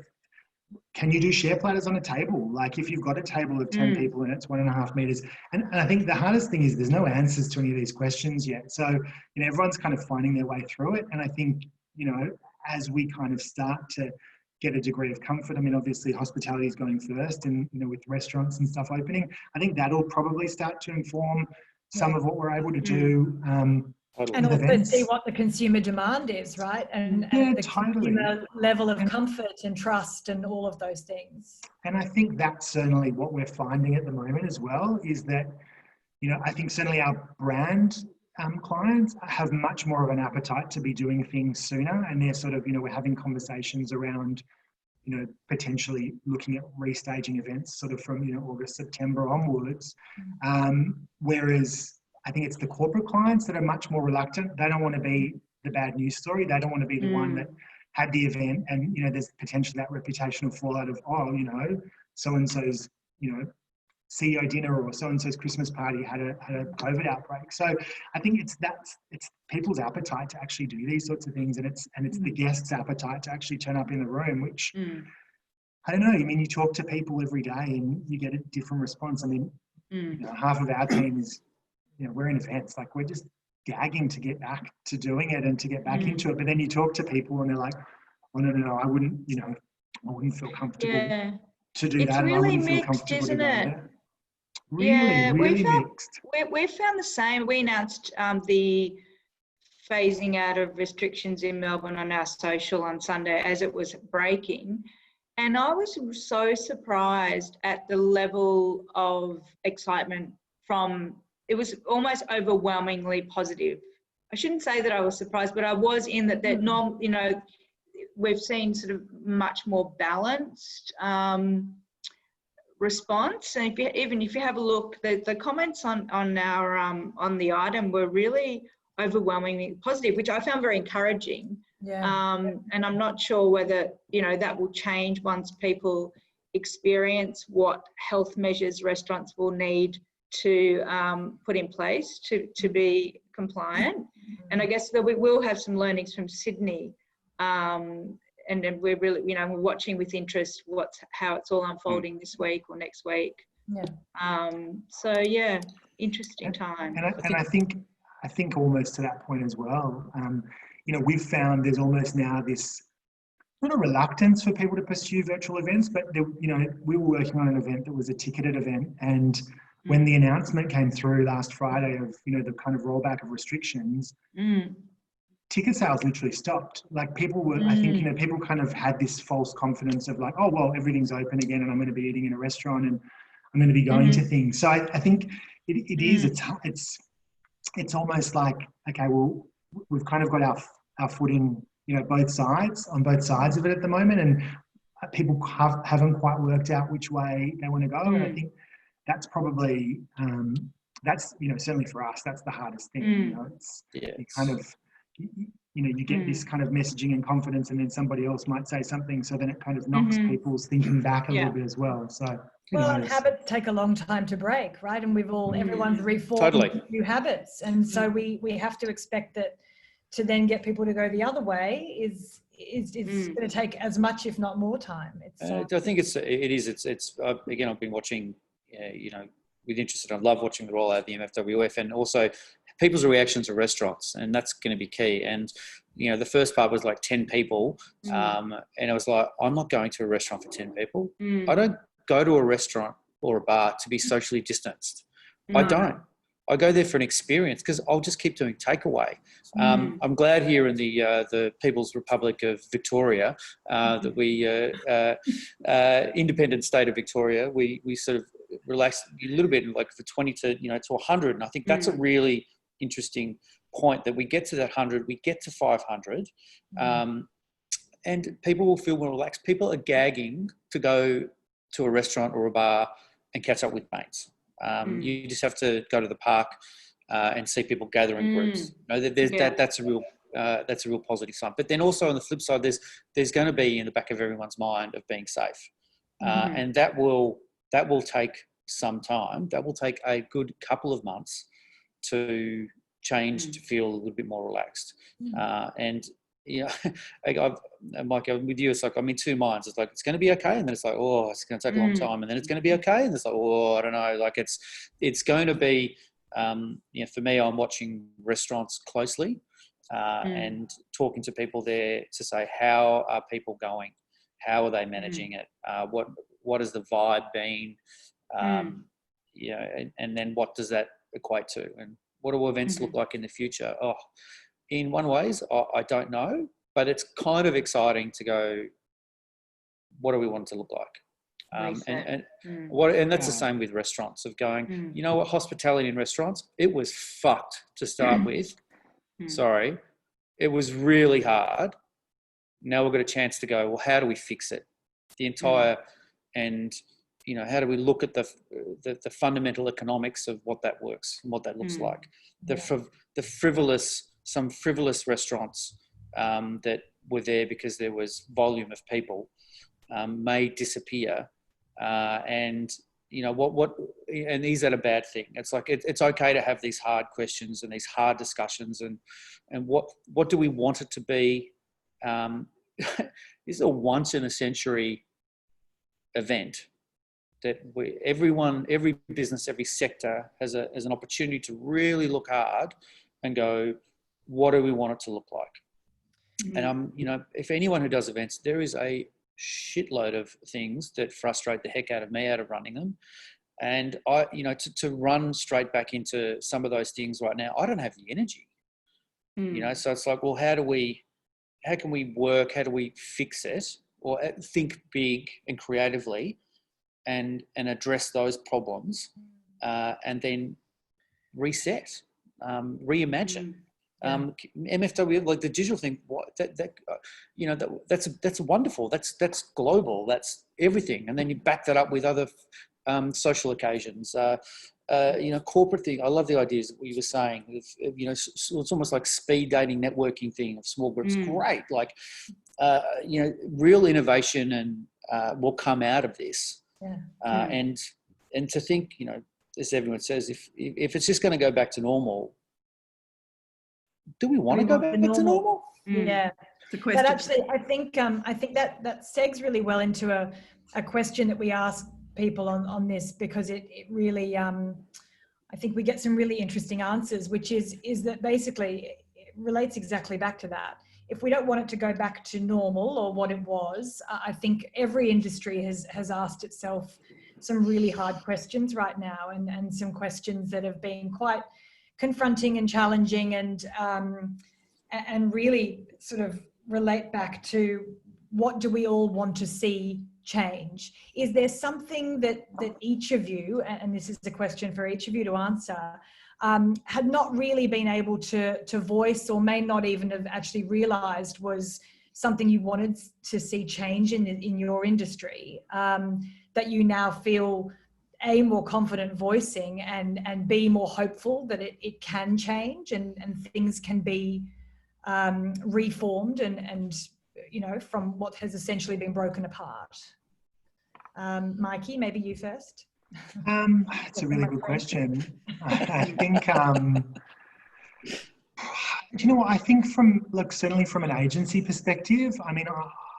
can you do share platters on a table? Like, if you've got a table of 10 people and it's 1.5 meters. And I think the hardest thing is there's no answers to any of these questions yet. So, you know, everyone's kind of finding their way through it. And I think, you know, as we kind of start to get a degree of comfort, I mean, obviously hospitality is going first, and, you know, with restaurants and stuff opening, I think that'll probably start to inform some of what we're able to do. And also see what the consumer demand is, right? And the consumer level of comfort and trust and all of those things. And I think that's certainly what we're finding at the moment as well, is that, you know, I think certainly our brand clients have much more of an appetite to be doing things sooner. And they're sort of, you know, we're having conversations around, you know, potentially looking at restaging events sort of from, you know, August, September onwards. Whereas I think it's the corporate clients that are much more reluctant. They don't want to be the bad news story. They don't want to be the one that had the event and, you know, there's potentially that reputational fallout of, oh, you know, so-and-so's, you know, CEO dinner or so-and-so's Christmas party had a COVID outbreak. So I think it's people's appetite to actually do these sorts of things, and it's the guests' appetite to actually turn up in the room, which I don't know. I mean, you talk to people every day and you get a different response. I mean, you know, half of our team is, you know, we're in events, like we're just gagging to get back to doing it and to get back into it. But then you talk to people and they're like, oh, no, I wouldn't, you know, I wouldn't feel comfortable to do that. Really, and I wouldn't feel mixed, comfortable isn't it? Really mixed. We found the same. We announced the phasing out of restrictions in Melbourne on our social on Sunday as it was breaking. And I was so surprised at the level of excitement it was almost overwhelmingly positive. I shouldn't say that I was surprised, but I was in that you know, we've seen sort of much more balanced response. And even if you have a look, the comments on our on the item were really overwhelmingly positive, which I found very encouraging. And I'm not sure whether, you know, that will change once people experience what health measures restaurants will need to put in place to be compliant. And I guess that we will have some learnings from Sydney, and then we're really, you know, we're watching with interest how it's all unfolding this week or next week. So yeah, interesting time. And I think almost to that point as well, you know, we've found there's almost now this not a reluctance for people to pursue virtual events, but you know, we were working on an event that was a ticketed event, and when the announcement came through last Friday of, you know, the kind of rollback of restrictions, ticket sales literally stopped. Like people were, I think, you know, people kind of had this false confidence of like, oh, well, everything's open again and I'm going to be eating in a restaurant and I'm going to be going to things. So I think it is, it's almost like, okay, well, we've kind of got our foot in, you know, on both sides of it at the moment. And people haven't quite worked out which way they want to go. And I think that's probably, that's, you know, certainly for us, that's the hardest thing. You know, it's you kind of, you know, you get this kind of messaging and confidence, and then somebody else might say something, so then it kind of knocks people's thinking back a little bit as well. So, and habits take a long time to break, right? And everyone's reformed new habits, and so we have to expect that to then get people to go the other way is going to take as much, if not more, time. I think it's again, I've been watching, you know, with interest. I love watching the rollout of the MFWF, and also people's reactions to restaurants, and that's going to be key. And, you know, the first part was like 10 people, and I was like, I'm not going to a restaurant for 10 people. I don't go to a restaurant or a bar to be socially distanced. I don't. I go there for an experience because I'll just keep doing takeaway. I'm glad here in the People's Republic of Victoria that we, independent state of Victoria, we sort of relaxed a little bit, like for 20 to 100. And I think that's a really interesting point, that we get to that 100, we get to 500, and people will feel more relaxed. People are gagging to go to a restaurant or a bar and catch up with mates. You just have to go to the park and see people gather in groups. You know, that's a real positive sign. But then also on the flip side, there's going to be in the back of everyone's mind of being safe, and that will take some time. That will take a good couple of months to change, to feel a little bit more relaxed. And, you know, Mikey, I'm with you. It's like, I'm in two minds. It's like, it's going to be okay. And then it's like, oh, it's going to take a long time. And then it's going to be okay. And it's like, oh, I don't know. Like it's going to be, you know, for me, I'm watching restaurants closely and talking to people there to say, how are people going? How are they managing it? What has the vibe been? You know, and then what does that equate to? And what do events look like in the future? Oh, in one ways, I don't know, but it's kind of exciting to go, what do we want it to look like? And that's the same with restaurants, of going, you know what, hospitality in restaurants, it was fucked to start with. Sorry. It was really hard. Now we've got a chance to go, well, how do we fix it? The entire, and, you know, how do we look at the fundamental economics of what that works and what that looks like? Some frivolous restaurants that were there because there was volume of people may disappear. And, you know, and is that a bad thing? It's like, it's okay to have these hard questions and these hard discussions, and what do we want it to be? This is a once in a century event that every business, every sector has an opportunity to really look hard and go, what do we want it to look like? And you know, if anyone who does events, there is a shitload of things that frustrate the heck out of me out of running them. And I, you know, to run straight back into some of those things right now, I don't have the energy. You know, so it's like, well, how can we work? How do we fix it, or think big and creatively, and address those problems, and then reset, reimagine. MFW, like the digital thing, you know, that's wonderful. That's global. That's everything. And then you back that up with other social occasions. You know, corporate thing. I love the ideas that you were saying. You know, it's almost like speed dating, networking thing of small groups. Great. Like, you know, real innovation and will come out of this. And to think, you know, as everyone says, if it's just going to go back to normal, do we want to go back to normal? Yeah. But actually, I think that segs really well into a question that we ask people on this, because it really, I think we get some really interesting answers, which is that basically it relates exactly back to that. If we don't want it to go back to normal or what it was, I think every industry has asked itself some really hard questions right now, and some questions that have been quite confronting and challenging, and really sort of relate back to, what do we all want to see change? Is there something that each of you, and this is a question for each of you to answer, had not really been able to voice, or may not even have actually realized was something you wanted to see change in your industry, that you now feel A, more confident voicing, and B, more hopeful that it can change and things can be reformed and you know, from what has essentially been broken apart? Mikey, maybe you first. It's a really good question. I think, do you know what, I think certainly from an agency perspective, I mean,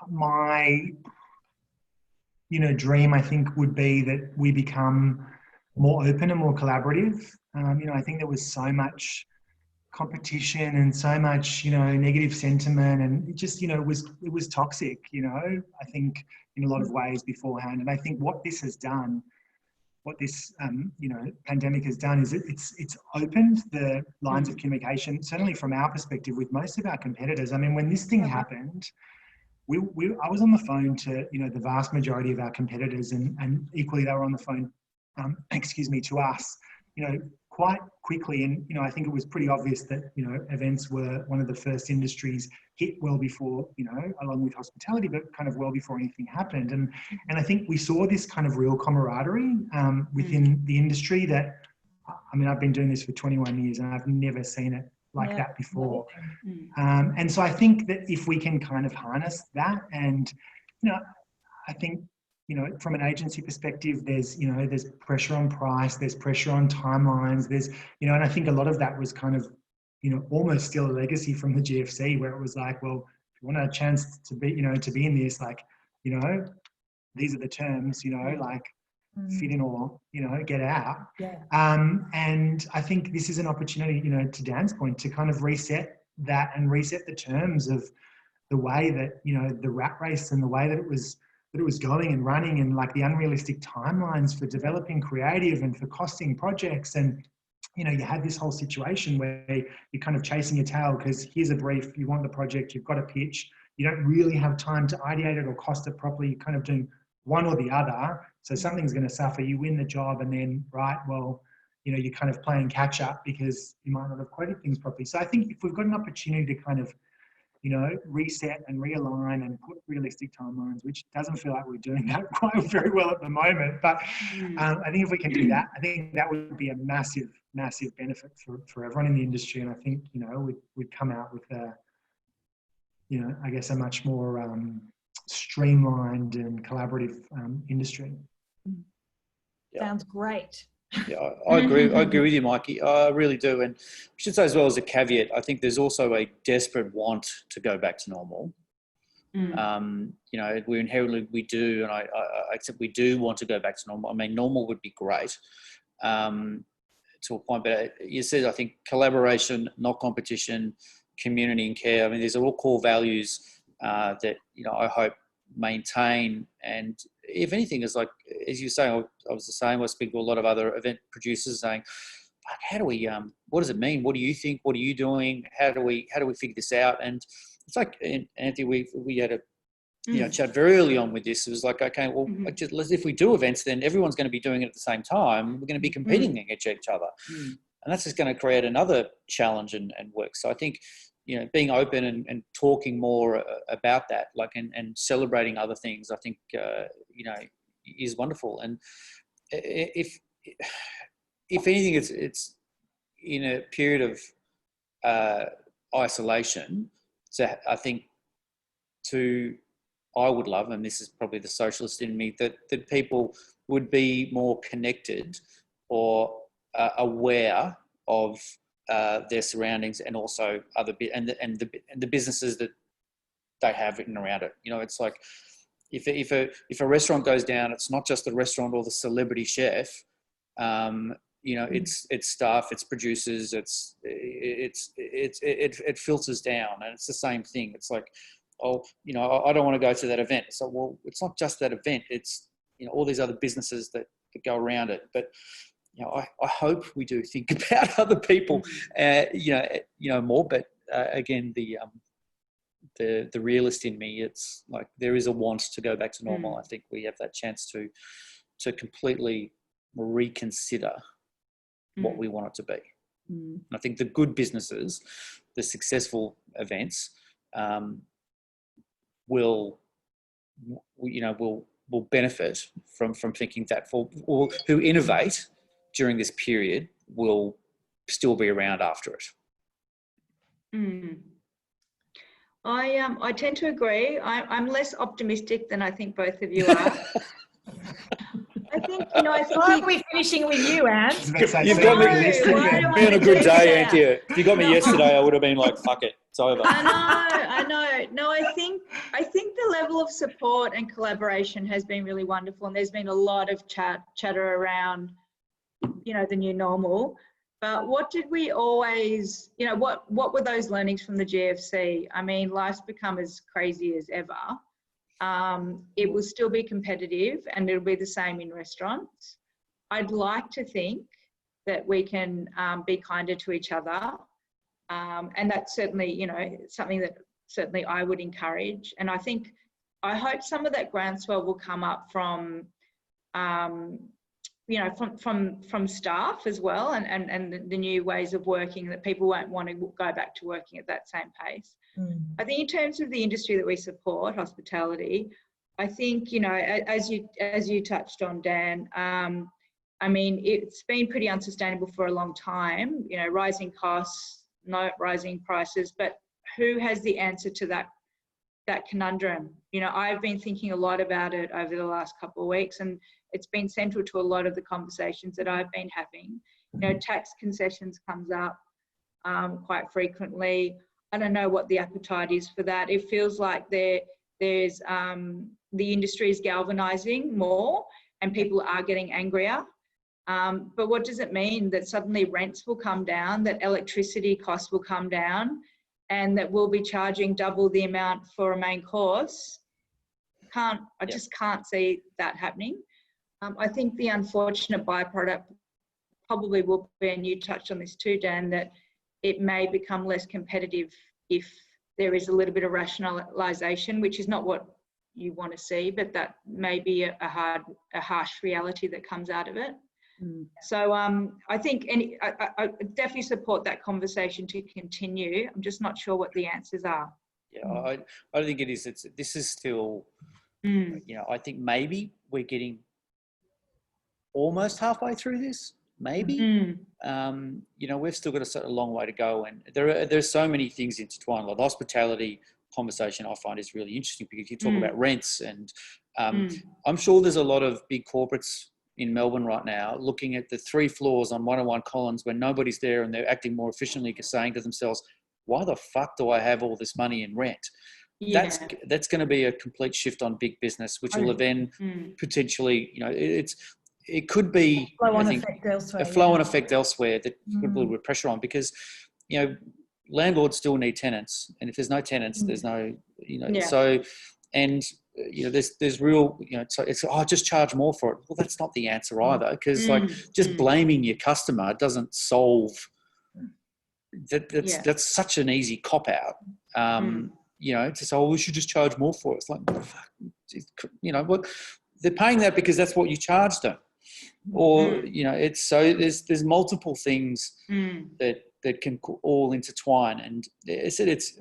my, you know, dream, I think, would be that we become more open and more collaborative. You know, I think there was so much competition and so much, you know, negative sentiment, and it just, you know, it was toxic, you know, I think in a lot of ways beforehand. And I think what this has done, what this, you know, pandemic has done, is it's opened the lines of communication, certainly from our perspective, with most of our competitors. I mean, when this thing happened, I was on the phone to, you know, the vast majority of our competitors, and equally they were on the phone, to us, you know, quite quickly. And, you know, I think it was pretty obvious that, you know, events were one of the first industries hit well before, you know, along with hospitality, but kind of well before anything happened. And I think we saw this kind of real camaraderie within the industry that, I mean, I've been doing this for 21 years and I've never seen it like that before. And so I think that if we can kind of harness that, and, you know, I think you know, from an agency perspective, there's, you know, there's pressure on price, there's pressure on timelines, there's, you know, and I think a lot of that was kind of, you know, almost still a legacy from the GFC, where it was like, well, if you want a chance to be, you know, to be in this, like, you know, these are the terms, you know, like fit in or, you know, get out. Yeah. And I think this is an opportunity, you know, to Dan's point, to kind of reset that and reset the terms of the way that, you know, the rat race and the way that it was going and running, and like the unrealistic timelines for developing creative and for costing projects. And, you know, you have this whole situation where you're kind of chasing your tail because here's a brief, you want the project, you've got a pitch, you don't really have time to ideate it or cost it properly. You're kind of doing one or the other. So something's going to suffer. You win the job and then, right, well, you know, you're kind of playing catch up because you might not have quoted things properly. So I think if we've got an opportunity to kind of, you know, reset and realign and put realistic timelines, which doesn't feel like we're doing that quite very well at the moment. But I think if we can do that, I think that would be a massive, massive benefit for everyone in the industry. And I think, you know, we'd come out with a, you know, I guess a much more streamlined and collaborative industry. Yeah. Sounds great. Yeah, I agree. I agree with you, Mikey. I really do. And I should say as well as a caveat, I think there's also a desperate want to go back to normal. You know, we do, and I accept we do want to go back to normal. I mean, normal would be great to a point, but you said, I think collaboration, not competition, community and care. I mean, these are all core values that, you know, I hope maintain. And if anything, is like, as you say, I was the same. I speak to a lot of other event producers saying, how do we, what does it mean? What do you think? What are you doing? How do we figure this out? And it's like, Anthea, we had a, you know, chat very early on with this. It was like, okay, well, if we do events, then everyone's going to be doing it at the same time. We're going to be competing against each other. And that's just going to create another challenge and work. So I think, you know, being open and talking more about that, like, and celebrating other things, I think, you know, is wonderful. And if anything, it's in a period of isolation. So I think I would love, and this is probably the socialist in me, that people would be more connected or aware of their surroundings, and also other and the businesses that they have in and around it. You know, it's like if a restaurant goes down, it's not just the restaurant or the celebrity chef. You know, it's staff, it's producers, it filters down, and it's the same thing. It's like, oh, you know, I don't want to go to that event. So, well, it's not just that event. It's, you know, all these other businesses that go around it. But, you know, I hope we do think about other people, you know, more. But again, the realist in me, it's like there is a want to go back to normal. I think we have that chance to completely reconsider what we want it to be. And I think the good businesses, the successful events, will benefit from thinking that, or who innovate during this period will still be around after it. I tend to agree. I'm less optimistic than I think both of you are. I think, you know, Why are we finishing with you, Ant? You've got me. It's been a good day, Anthea. If you got me yesterday, I would have been like, fuck it, it's over. I know. No, I think the level of support and collaboration has been really wonderful, and there's been a lot of chatter around, you know, the new normal. But what did we always, you know, what were those learnings from the GFC? I mean, life's become as crazy as ever. It will still be competitive, and it'll be the same in restaurants. I'd like to think that we can be kinder to each other. And that's certainly, you know, something that certainly I would encourage. And I hope some of that groundswell will come up from, you know, from staff as well, and the new ways of working, that people won't want to go back to working at that same pace. I think in terms of the industry that we support, hospitality, I think, you know, as you touched on, Dan, I mean, it's been pretty unsustainable for a long time, you know, rising costs, no rising prices, but who has the answer to that that conundrum. You know, I've been thinking a lot about it over the last couple of weeks, and it's been central to a lot of the conversations that I've been having. You know, tax concessions comes up quite frequently. I don't know what the appetite is for that. It feels like there's the industry is galvanizing more and people are getting angrier. But what does it mean? That suddenly rents will come down, that electricity costs will come down, and that we'll be charging double the amount for a main course? I just can't see that happening. I think the unfortunate byproduct probably will be, and you touched on this too, Dan, that it may become less competitive if there is a little bit of rationalisation, which is not what you want to see, but that may be a harsh reality that comes out of it. So I think I definitely support that conversation to continue. I'm just not sure what the answers are. Yeah, I don't think it is. This is still, you know, I think maybe we're getting almost halfway through this, maybe. You know, we've still got a long way to go, and there's so many things intertwined. Like the hospitality conversation I find is really interesting, because you talk about rents, and I'm sure there's a lot of big corporates in Melbourne right now looking at the 3 floors on 101 Collins when nobody's there, and they're acting more efficiently, saying to themselves, why the fuck do I have all this money in rent? Yeah. That's going to be a complete shift on big business, which will then potentially, you know, it could be a flow-on effect elsewhere that could put a bit of pressure on, because, you know, landlords still need tenants, and if there's no tenants, there's no, you know, so, and, you know, there's real, you know, so it's, just charge more for it. Well, that's not the answer either, because like just blaming your customer doesn't solve that. That's such an easy cop out. You know, to say, oh, we should just charge more for it. It's like, fuck, you know, what, they're paying that because that's what you charged them. Or, you know, it's so there's multiple things that can all intertwine. And it's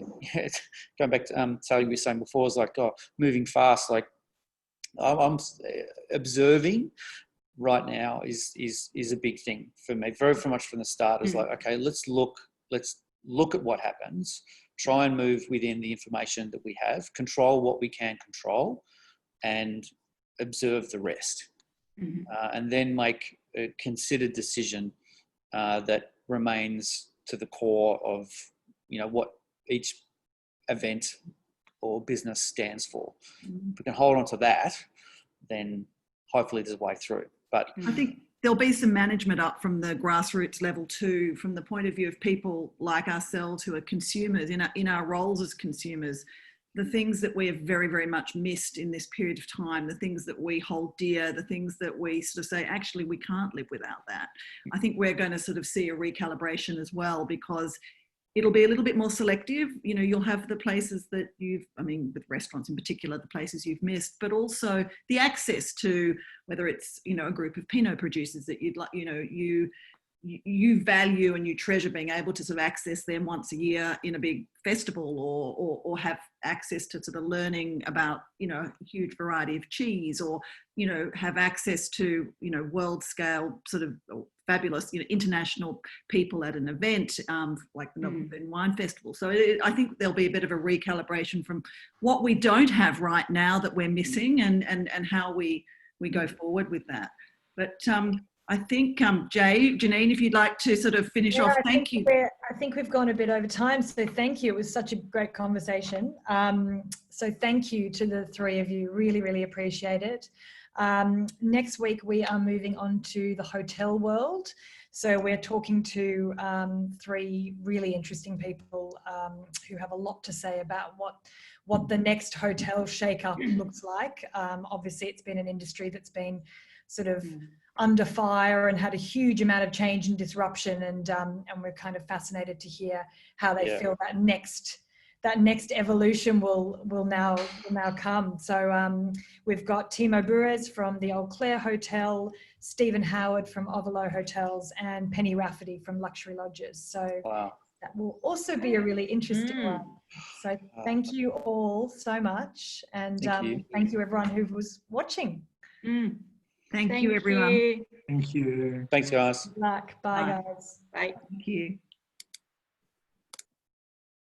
going back to something we were saying before, is like, moving fast. Like I'm observing right now is a big thing for me. Very much from the start is like, okay, let's look at what happens, try and move within the information that we have, control what we can control, and observe the rest. And then make a considered decision that remains to the core of, you know, what each event or business stands for. If we can hold on to that, then hopefully there's a way through. But I think there'll be some management up from the grassroots level too, from the point of view of people like ourselves who are consumers, in our roles as consumers. The things that we have very, very much missed in this period of time, the things that we hold dear, the things that we sort of say, actually, we can't live without that. I think we're going to sort of see a recalibration as well, because it'll be a little bit more selective. You know, you'll have the places that with restaurants in particular, the places you've missed, but also the access to, whether it's, you know, a group of Pinot producers that you'd like, you know, you value and you treasure being able to sort of access them once a year in a big festival, or have access to sort of learning about, you know, a huge variety of cheese, or, you know, have access to, you know, world scale sort of fabulous, you know, international people at an event like the Melbourne Wine Festival. So I think there'll be a bit of a recalibration from what we don't have right now that we're missing, and how we go forward with that. But I think, Janine, if you'd like to sort of finish off, thank you. I think we've gone a bit over time, so thank you. It was such a great conversation. So thank you to the 3 of you. Really, really appreciate it. Next week, we are moving on to the hotel world. So we're talking to 3 really interesting people who have a lot to say about what the next hotel shake-up looks like. Obviously, it's been an industry that's been sort of under fire and had a huge amount of change and disruption, and we're kind of fascinated to hear how they feel that next evolution will now come. So we've got Timo Burez from the Old Clare Hotel, Stephen Howard from Ovalo Hotels, and Penny Rafferty from Luxury Lodges. So that will also be a really interesting one. So thank you all so much, and thank you everyone who was watching. Thank you, everyone. Thank you. Thanks, guys. Good luck. Bye, guys. Bye. Thank you.